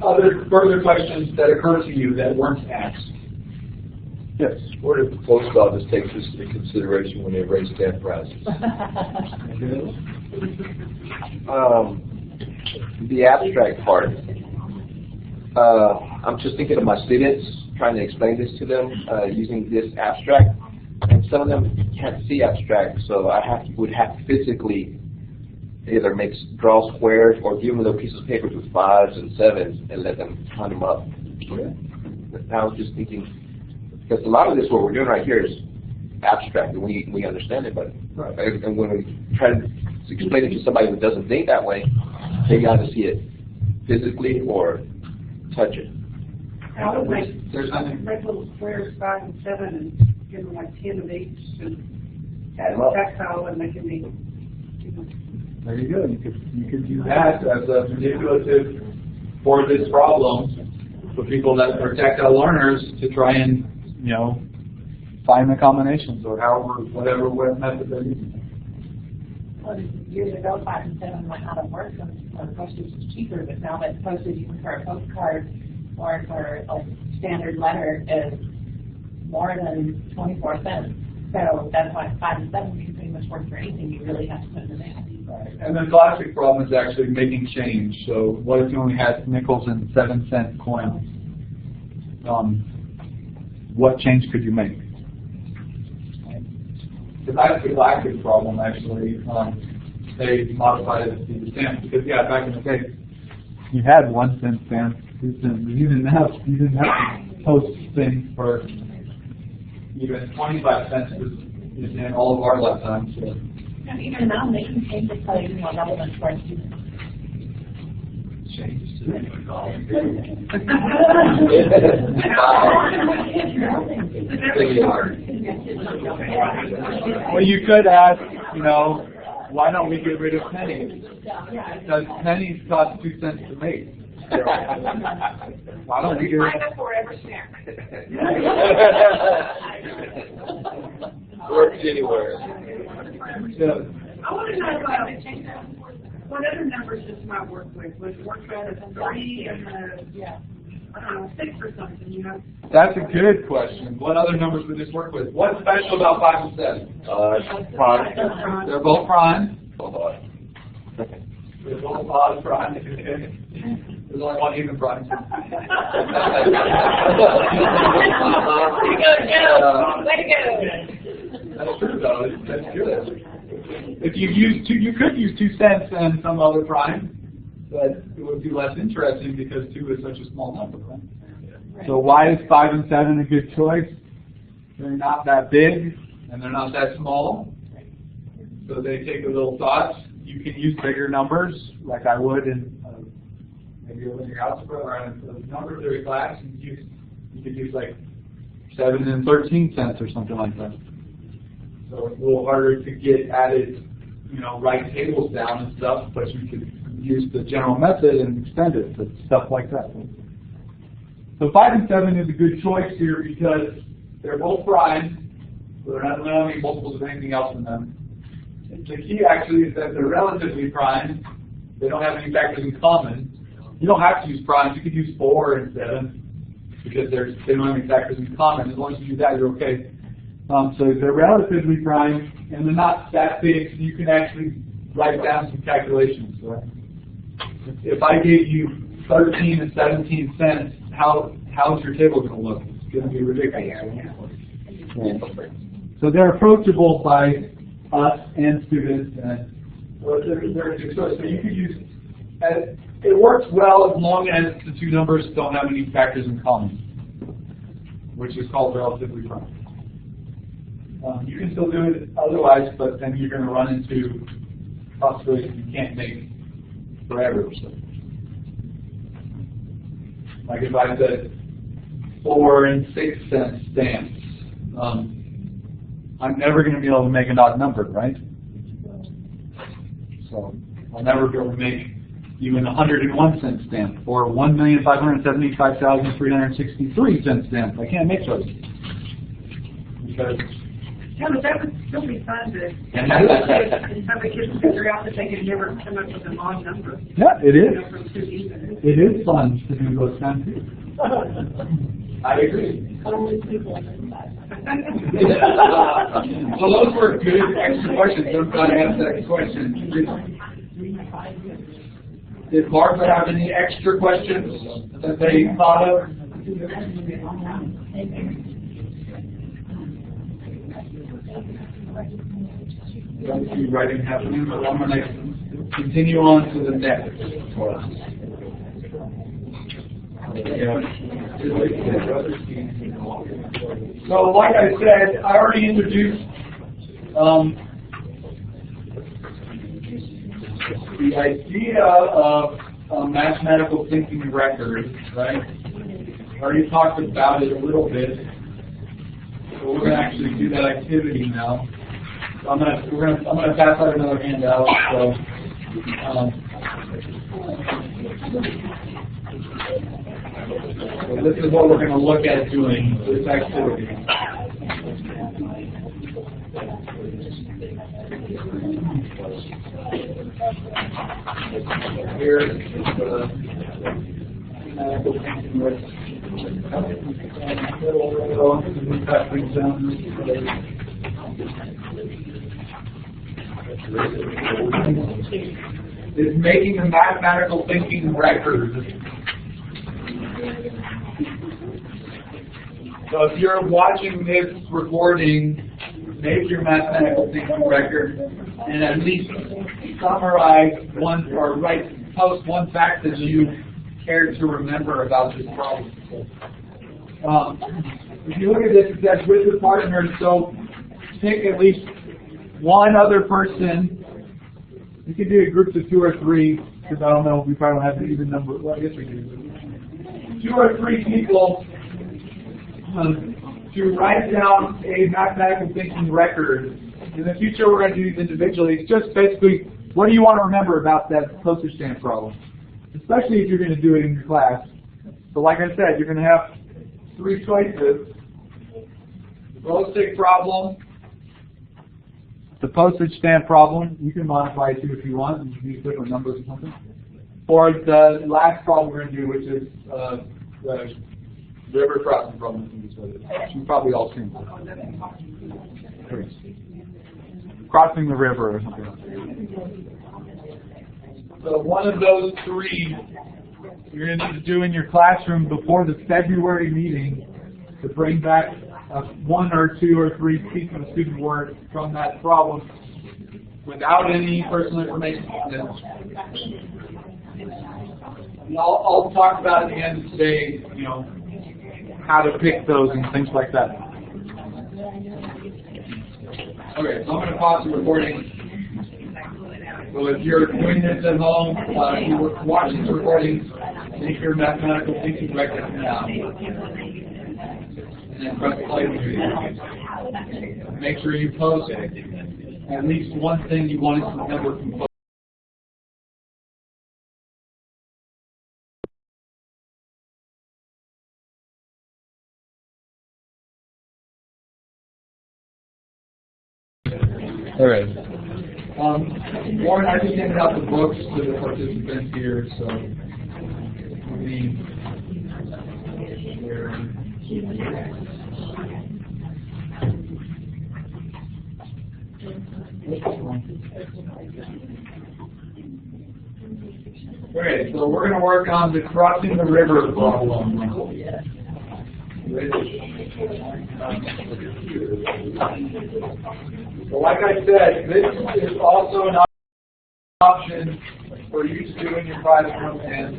Speaker 1: other further questions that occur to you that weren't asked? Yes.
Speaker 6: Where did the post office take this into consideration when they raised stamp prices? The abstract part. I'm just thinking of my students, trying to explain this to them using this abstract, and some of them can't see abstract, so would have to physically either draw squares or give them little pieces of paper with 5s and 7s and let them count them up. I was just thinking, because a lot of this, what we're doing right here is abstract and we understand it, but and when we try to explain it to somebody who doesn't think that way, they got to see it physically or touch it.
Speaker 4: I would make,
Speaker 1: There's nothing.
Speaker 4: make little squares 5 and 7 and give them like 10 of each and add a tactile and make it neat.
Speaker 1: There you go. You could do that as a manipulative for this problem for people that are tactile learners to try and, you know, find the combinations or however, whatever method they're using.
Speaker 7: Well, years ago, 5 and 7 might not have worked when postage was cheaper, but now that postage, even for a postcard or for a standard letter, is more than 24 cents. So that's why 5 and 7 can pretty much work for anything. You really have to put in the math.
Speaker 1: And the classic problem is actually making change. So what if you only had nickels and 7-cent coins? What change could you make? So that's the classic problem, actually. They modified it to the stamp because, yeah, back in the day, you had 1 cent stamps, 2 cents. You didn't have to post things for even 25 cents in all of our lifetimes. So.
Speaker 7: And even now, making changes probably more relevant for our students.
Speaker 1: Change to Well, you could ask, you know, why don't we get rid of pennies? Because pennies cost 2 cents to make. Why don't we get rid of
Speaker 4: forever snack.
Speaker 6: Works anywhere.
Speaker 1: Yeah.
Speaker 4: I want to know what other numbers this might work with. Would it work better than 3 and I don't know, 6 or something, you know?
Speaker 1: That's a good question. What other numbers would this work with? What's special about 5 and 7?
Speaker 6: Prime.
Speaker 1: They're both prime.
Speaker 6: Oh,
Speaker 1: They're both odd prime. There's only one even prime.
Speaker 3: Way to go, Joe. Way to go.
Speaker 1: That's true, though. That's good. If you use you could use 2 cents and some other prime, but it would be less interesting because 2 is such a small number, right? So why is 5 and 7 a good choice? They're not that big and they're not that small, so they take a little thought. You can use bigger numbers, like I would in maybe in your algebra or in the number theory class. You could use like 7 and 13 cents or something like that. So it's a little harder to get added, you know, write tables down and stuff, but you could use the general method and extend it to stuff like that. So 5 and 7 is a good choice here because they're both prime, so they're not having multiples of anything else in them. The key actually is that they're relatively prime. They don't have any factors in common. You don't have to use primes. You could use 4 and 7 because they don't have any factors in common. As long as you do that, you're okay. So they're relatively prime, and they're not that big, so you can actually write down some calculations. Right? If I gave you 13 and 17 cents, how's your table going to look? It's going to be ridiculous. Right? So they're approachable by us and students, and so they're a good choice. So you could use. It works well as long as the 2 numbers don't have any factors in common, which is called relatively prime. You can still do it otherwise, but then you're going to run into possibilities you can't make forever. So. Like if I said 4 and 6 cent stamps, I'm never going to be able to make an odd number, right? So I'll never be able to make even 101 cent stamp or 1,575,363 cent stamp. I can't make those because.
Speaker 4: Yeah, but that would still be fun to have the kids figure out that they could never come up with an odd number.
Speaker 1: Yeah, it is.
Speaker 4: You know, from 2 to even.
Speaker 1: It is fun to do those kind of things. I agree.
Speaker 7: Only people like that.
Speaker 1: So those were good extra questions. I'm glad I asked that question. Did Martha have any extra questions that they thought of? Don't see writing happening, but I'm going to continue on to the next class. So, like I said, I already introduced the idea of mathematical thinking record, right? I already talked about it a little bit. So we're going to actually do that activity now. So I'm going to pass out another handout. So, so this is what we're going to look at doing this activity. Here is the mathematical thinking record. Is making a mathematical thinking record. So if you're watching this recording, make your mathematical thinking record and at least summarize one or post one fact that you care to remember about this problem. If you look at this, it says with the partners, so pick at least one other person. You can do groups of 2 or 3, because I don't know, we probably don't have an even number. Well, I guess we do. 2 or 3 people to write down a mathematical thinking record. In the future, we're going to do these individually. It's just basically, what do you want to remember about that postage stamp problem? Especially if you're going to do it in your class. So like I said, you're going to have 3 choices. The glow stick problem, the postage stamp problem, you can modify it too if you want, you can use different numbers or something. Or the last problem we're going to do, which is the river crossing problem, you've probably all seen it. Crossing the river or something. So one of those 3 you're going to need to do in your classroom before the February meeting to bring back 1 or 2 or 3 pieces of student work from that problem without any personal information. And I'll talk about at the end of today, you know, how to pick those and things like that. Okay, so I'm going to pause the recording. So if you're doing this at home, you're watching the recording, make your mathematical thinking record now. And then press play. Make sure you post at least one thing you want to remember from post. All right. Warren, I just handed out the books to the participants here, so okay, so we're going to work on the crossing the river problem. So like I said, this is also an option for you to do in your classroom and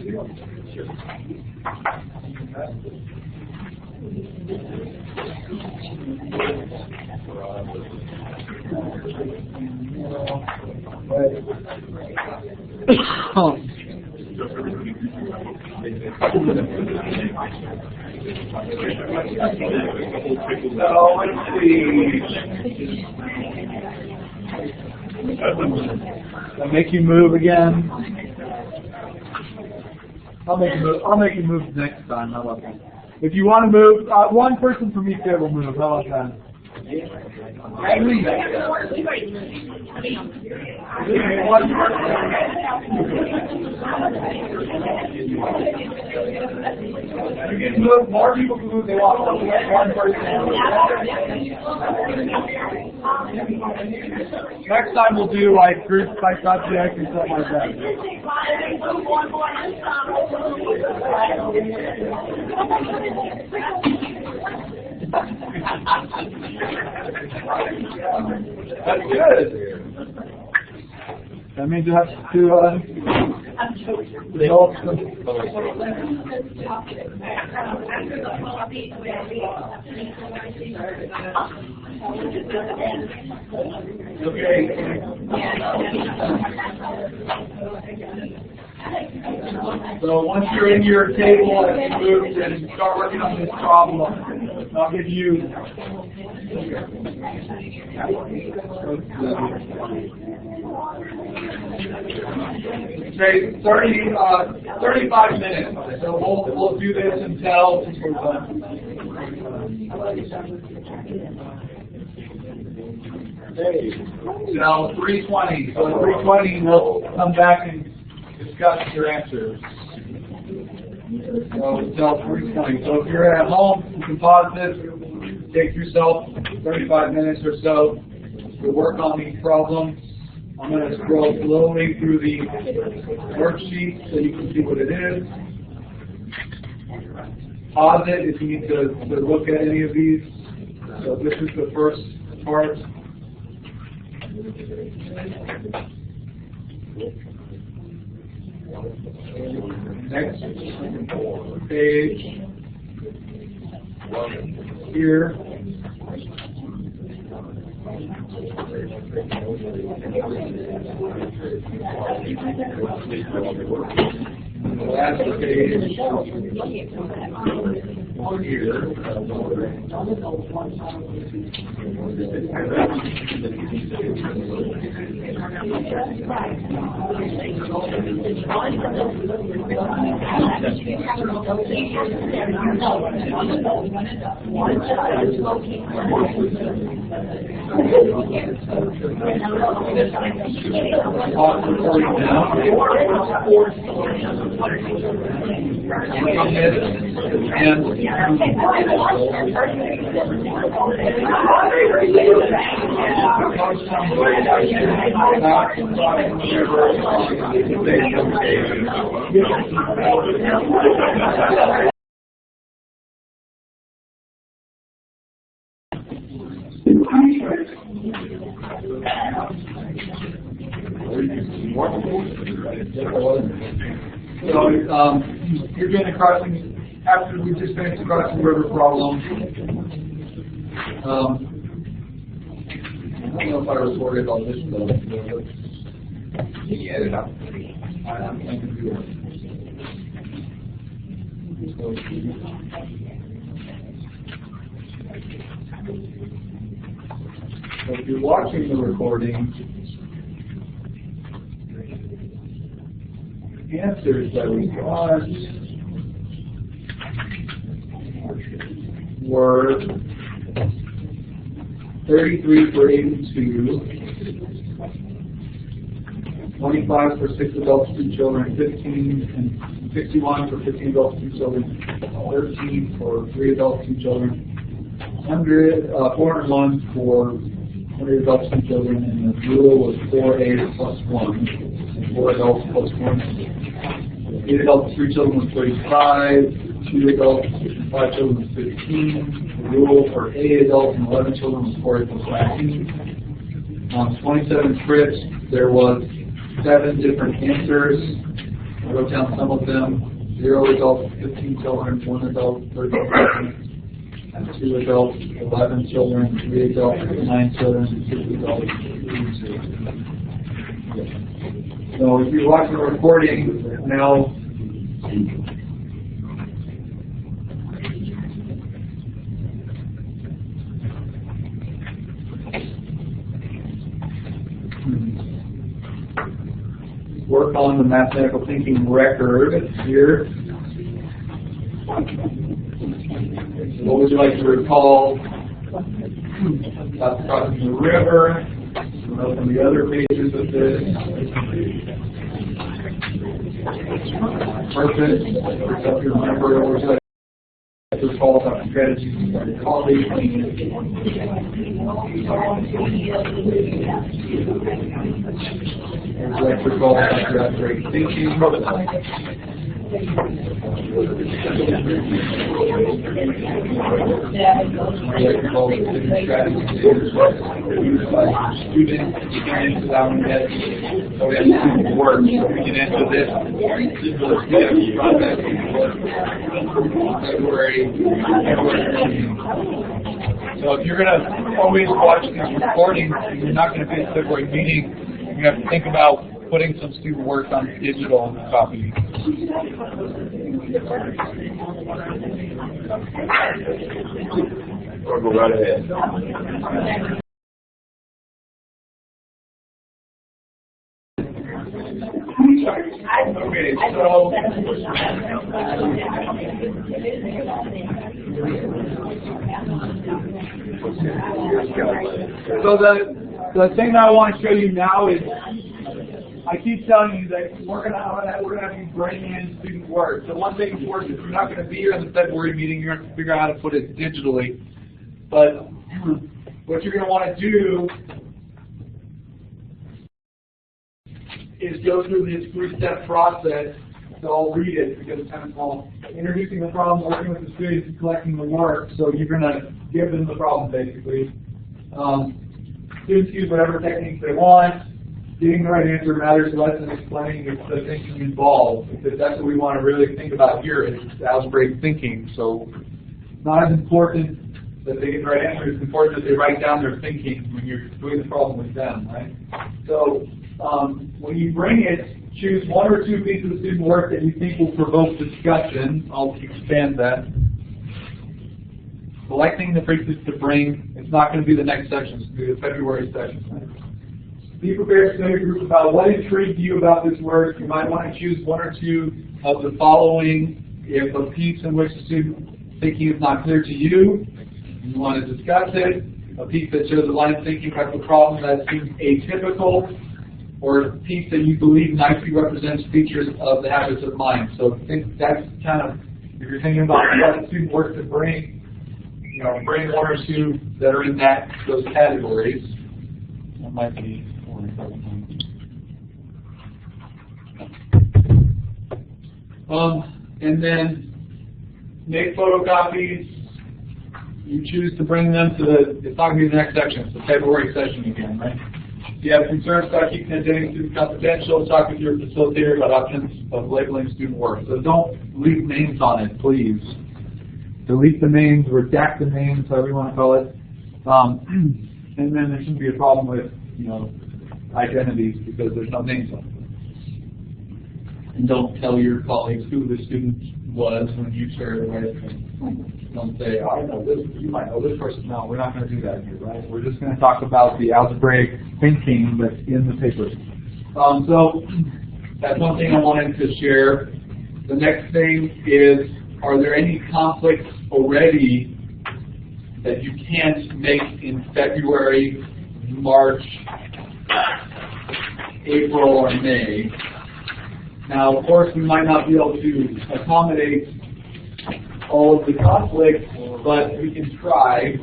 Speaker 1: so let's see. I'll make you move again. I'll make you move next time. How about that? If you want to move, one person from each table move. How about that? You can move. More people can move. They want one person. Next time we'll do like groups by subject and stuff like that. That's good. That means you have to So once you're in your table and move and start working on this problem, I'll give you say 35 minutes. So we'll do this until we're done. Now 3:20. So at 3:20 we'll come back and discuss your answers. So until 3:20. So if you're at home, you can pause this. Take yourself 35 minutes or so to work on these problems. I'm going to scroll slowly through the worksheet so you can see what it is. Pause it if you need to look at any of these. So this is the first part. Next page here. Last page here. So you're doing the crossing after we just finished the crossing river problem. I don't know if I recorded all this though.
Speaker 2: Can you edit out?
Speaker 1: I can do it. So if you're watching the recording, the answers that we got were 33 for 82, 25 for 6 adults, 2 children, 15, and 61 for 15 adults, 2 children, 13 for 3 adults, 2 children, 401 for 100 adults, 2 children, and the rule was 4A plus 1, and 4 adults plus 1. 8 adults, 3 children was 35, 2 adults, 5 children was 15. The rule for 8 adults and 11 children was 4 plus 19. On 27 scripts, there was 7 different answers. I wrote down some of them. 0 adults, 15 children, 1 adult, 30 children, and 2 adults, 11 children, 3 adults, 9 children, 6 adults, 3 children. So if you're watching the recording now, work on the mathematical thinking record here. What would you like to recall about crossing the river? Open the other pages of this. Perfect. Stuff you remember. What would you like to protocols on strategies and quality. There's electrical and great thinking. Electrical thinking strategies used by students to get into that one yet. So we have student work, so we can enter this February. So if you're going to always watch these recordings, you're not going to be at the February meeting, you have to think about putting some student work on digital copy.
Speaker 2: Or go right ahead.
Speaker 1: Okay, so the thing that I want to show you now is I keep telling you that we're gonna have you bring in student work. So one thing important is you're not going to be here in the February meeting. You're going to have to figure out how to put it digitally. But what you're going to want to do is go through this three-step process. So I'll read it because it's kind of called introducing the problem, working with the students, and collecting the work. So you're going to give them the problem basically. Students use whatever techniques they want. Getting the right answer matters less than explaining the thinking involved, because that's what we want to really think about here is algebraic thinking. So it's not as important that they get the right answer, it's important that they write down their thinking when you're doing the problem with them, right? So when you bring it, choose one or two pieces of student work that you think will provoke discussion. I'll expand that. Selecting the pieces to bring, it's not going to be the next session, it's going to be the February session, right? Be prepared to tell your group about what intrigued you about this work. You might want to choose one or two of the following. If a piece in which the student thinking is not clear to you, you want to discuss it. A piece that shows a line of thinking about the problem that seems atypical, or a piece that you believe nicely represents features of the habits of mind. So think that's kind of, if you're thinking about what the student work to bring, you know, bring one or two that are in those categories. That might be. And then make photocopies. You choose to bring them to it's not going to be the next section, it's the February session again, right? If you have concerns about keeping the data student confidential, talk with your facilitator about options of labeling student work. So don't leave names on it, please. Delete the names, redact the names, however you want to call it. And then there shouldn't be a problem with, identities because there's no names on it. And don't tell your colleagues who the student was when you share it, right? Don't say, oh, I know this, you might know this person. No, we're not going to do that here, right? We're just going to talk about the algebraic thinking that's in the paper. So that's one thing I wanted to share. The next thing is, are there any conflicts already that you can't make in February, March, April, or May? Now, of course, we might not be able to accommodate all of the conflicts, but we can try.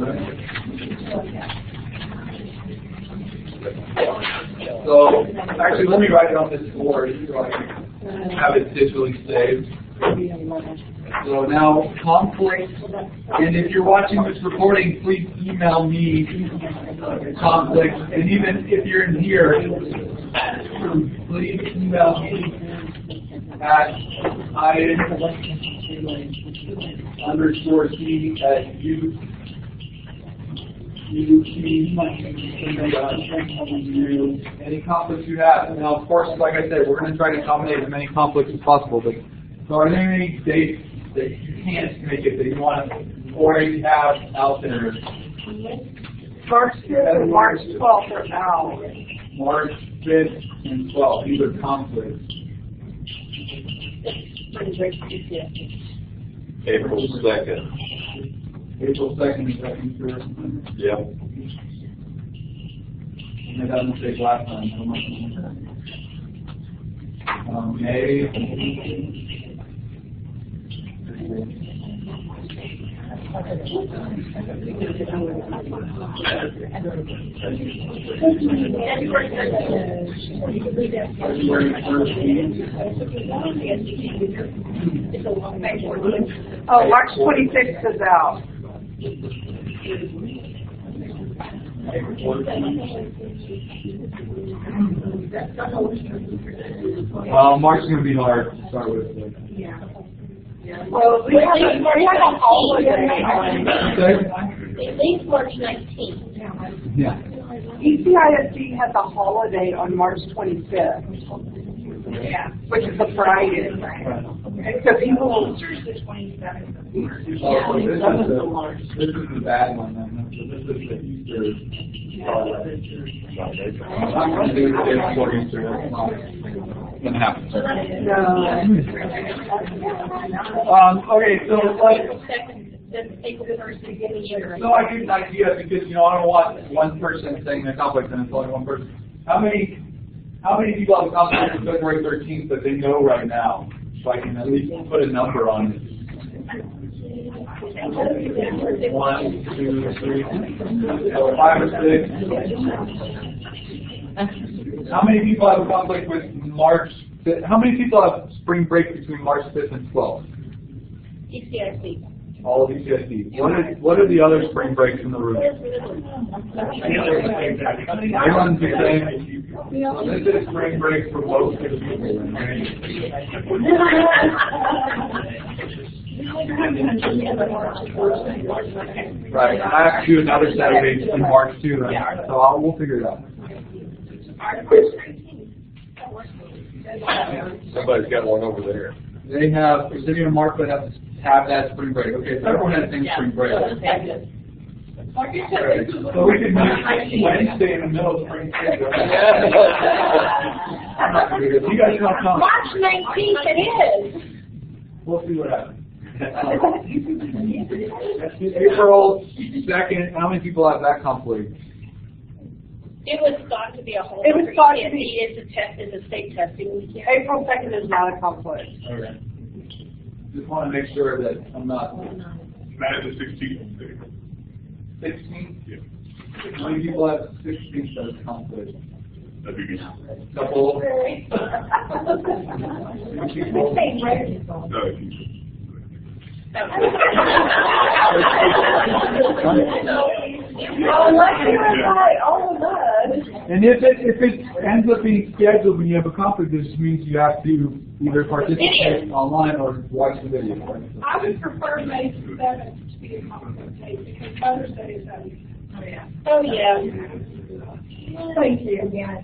Speaker 1: So, actually, let me write it on this board so I can have it digitally saved. So now, conflict, and if you're watching this recording, please email me conflict, and even if you're in here, please email me at any conflicts you have. Now, of course, like I said, we're going to try to accommodate as many conflicts as possible, but so are there any dates that you can't make it that you want to already have out there?
Speaker 4: March 5th and March 12th are out.
Speaker 1: March 5th and 12th, these are conflicts.
Speaker 2: April 2nd.
Speaker 1: April 2nd, is that you sure?
Speaker 2: Yep.
Speaker 1: And that doesn't say last time. May.
Speaker 8: Oh, March 26th is out.
Speaker 1: March is going to be hard to start with.
Speaker 4: Well, we have a holiday.
Speaker 3: At least March 19th.
Speaker 1: Yeah.
Speaker 8: ECISD has a holiday on March 25th. Yeah, which is a Friday. So people will.
Speaker 1: This is the bad one, then. So this is the Easter holiday. I'm not going to do it the day before Easter. That's not going to happen. Okay, so I get an idea because, I don't want one person saying a conflict and it's only one person. How many people have a conflict on February 13th that they know right now? So I can at least put a number on it. 1, 2, 3, 4, 5 or 6. How many people have a conflict with March 5th? How many people have spring break between March 5th and 12th?
Speaker 3: ECIC.
Speaker 1: All of ECSD. What are the other spring breaks in the room? Everyone's the same. This is spring break for most of the people. Right. I have to do another Saturday in March too, right? So we'll figure it out.
Speaker 2: Somebody's got one over there.
Speaker 1: They have, City of Marfa have that spring break. Okay, so everyone has the same spring break. Right. So we can meet Wednesday in the middle of spring break. You guys don't come.
Speaker 3: March 19th it is.
Speaker 1: We'll see what happens. April 2nd, how many people have that conflict?
Speaker 3: It was thought to be a whole.
Speaker 8: It was thought to be.
Speaker 3: It's a state testing weekend.
Speaker 8: April 2nd is not a conflict.
Speaker 1: Okay. Just want to make sure that I'm not.
Speaker 5: Matt is 16th.
Speaker 1: 16?
Speaker 5: Yeah.
Speaker 1: How many people have 16 as a conflict?
Speaker 5: That'd be me.
Speaker 1: Couple. And if it ends up being scheduled when you have a conflict, this means you have to either participate online or watch the video.
Speaker 4: I would prefer May 7th to be a conflict day because Mother's Day is that week.
Speaker 3: Oh, yeah.
Speaker 4: Thank you. Yeah.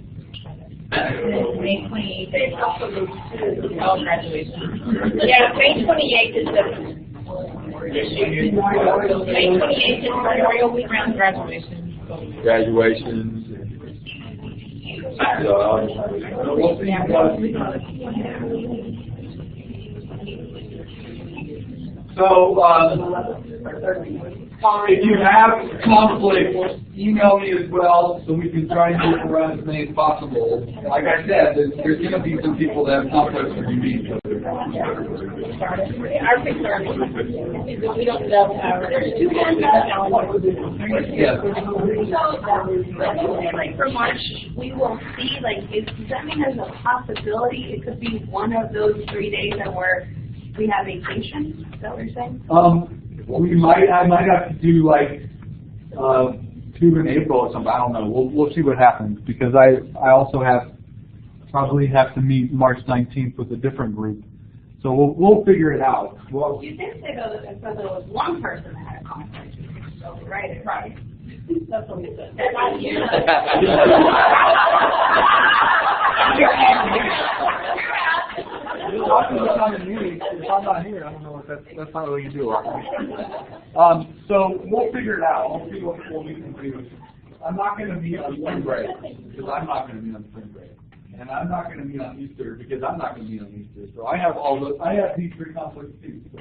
Speaker 7: May 28th is all graduation.
Speaker 3: Yeah, May 28th is the issue. May 28th is Memorial Week around graduation.
Speaker 2: Graduations.
Speaker 1: We'll see if you have conflict, email me as well so we can try and move around as many as possible. Like I said, there's going to be some people that have conflicts with you.
Speaker 3: Our concern is that we don't know there's two ones
Speaker 1: Yes.
Speaker 7: So, for March, we will see, does that mean there's a possibility it could be one of those 3 days that we have vacation? Is that what you're saying?
Speaker 1: I might have to do 2 in April or something. I don't know. We'll see what happens because I also probably have to meet March 19th with a different group. So we'll figure it out.
Speaker 7: You did say though that there was one person that had a conflict. So right. That's what we said.
Speaker 1: If I'm not here, I don't know if that's not what you do. So we'll figure it out. We'll see what we can do. I'm not going to meet on spring break because I'm not going to meet on spring break, and I'm not going to meet on Easter because I'm not going to meet on Easter. So I have these 3 conflicts too. So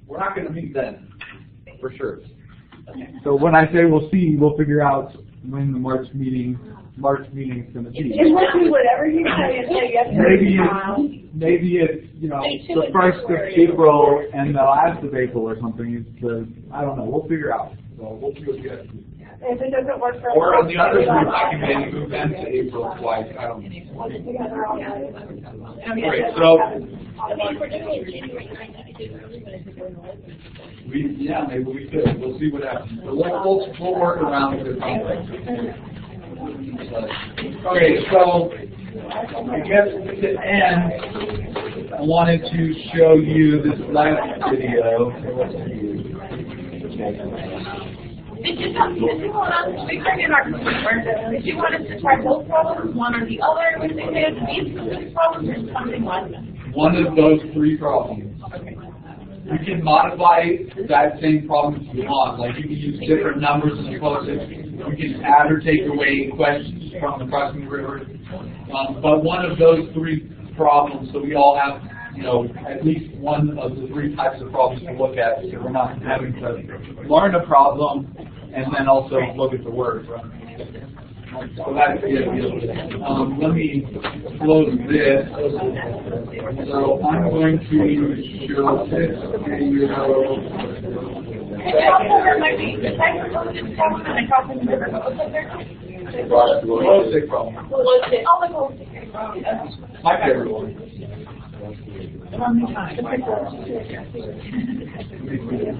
Speaker 1: we're not going to meet then, for sure. So when I say we'll see, we'll figure out when the March meeting March meeting is going to be.
Speaker 8: It will do whatever you say and say yes or no.
Speaker 1: Maybe it's, you know, the first of April and the last of April or something. It's the, I don't know. We'll figure out. So we'll see what you guys do.
Speaker 8: If it doesn't work for
Speaker 1: Or on the other group, I can maybe move them to April twice. I don't know. Great. So
Speaker 3: I mean, if we're doing it January 9th, I could do everybody.
Speaker 1: maybe we could. We'll see what happens. So we'll work around this. Okay, so I guess to end, I wanted to show you this last video.
Speaker 3: Did you want us, we bring in our consumer, did you want us to try both problems, one or the other, when they had these specific problems, or something like that?
Speaker 1: One of those three problems. You can modify that same problem if you want. Like, you can use different numbers in the closest. You can add or take away questions from the crossing the river. But one of those three problems, so we all have, you know, at least one of the three types of problems to look at, so we're not having to learn a problem and then also look at the words. Right? So that's the idea. Let me close this. So I'm going to show this video. Glow stick problem. My favorite one.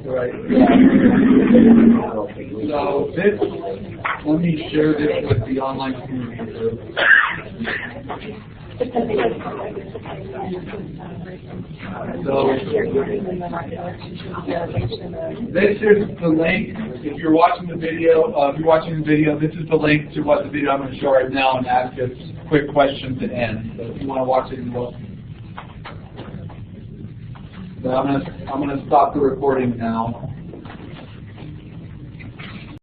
Speaker 1: Right. So this, let me share this with the online community. So this is the link. If you're watching the video, this is the link to what the video I'm going to show right now, and ask us a quick question to end. So if you want to watch it, you're welcome. So I'm going to stop the recording now.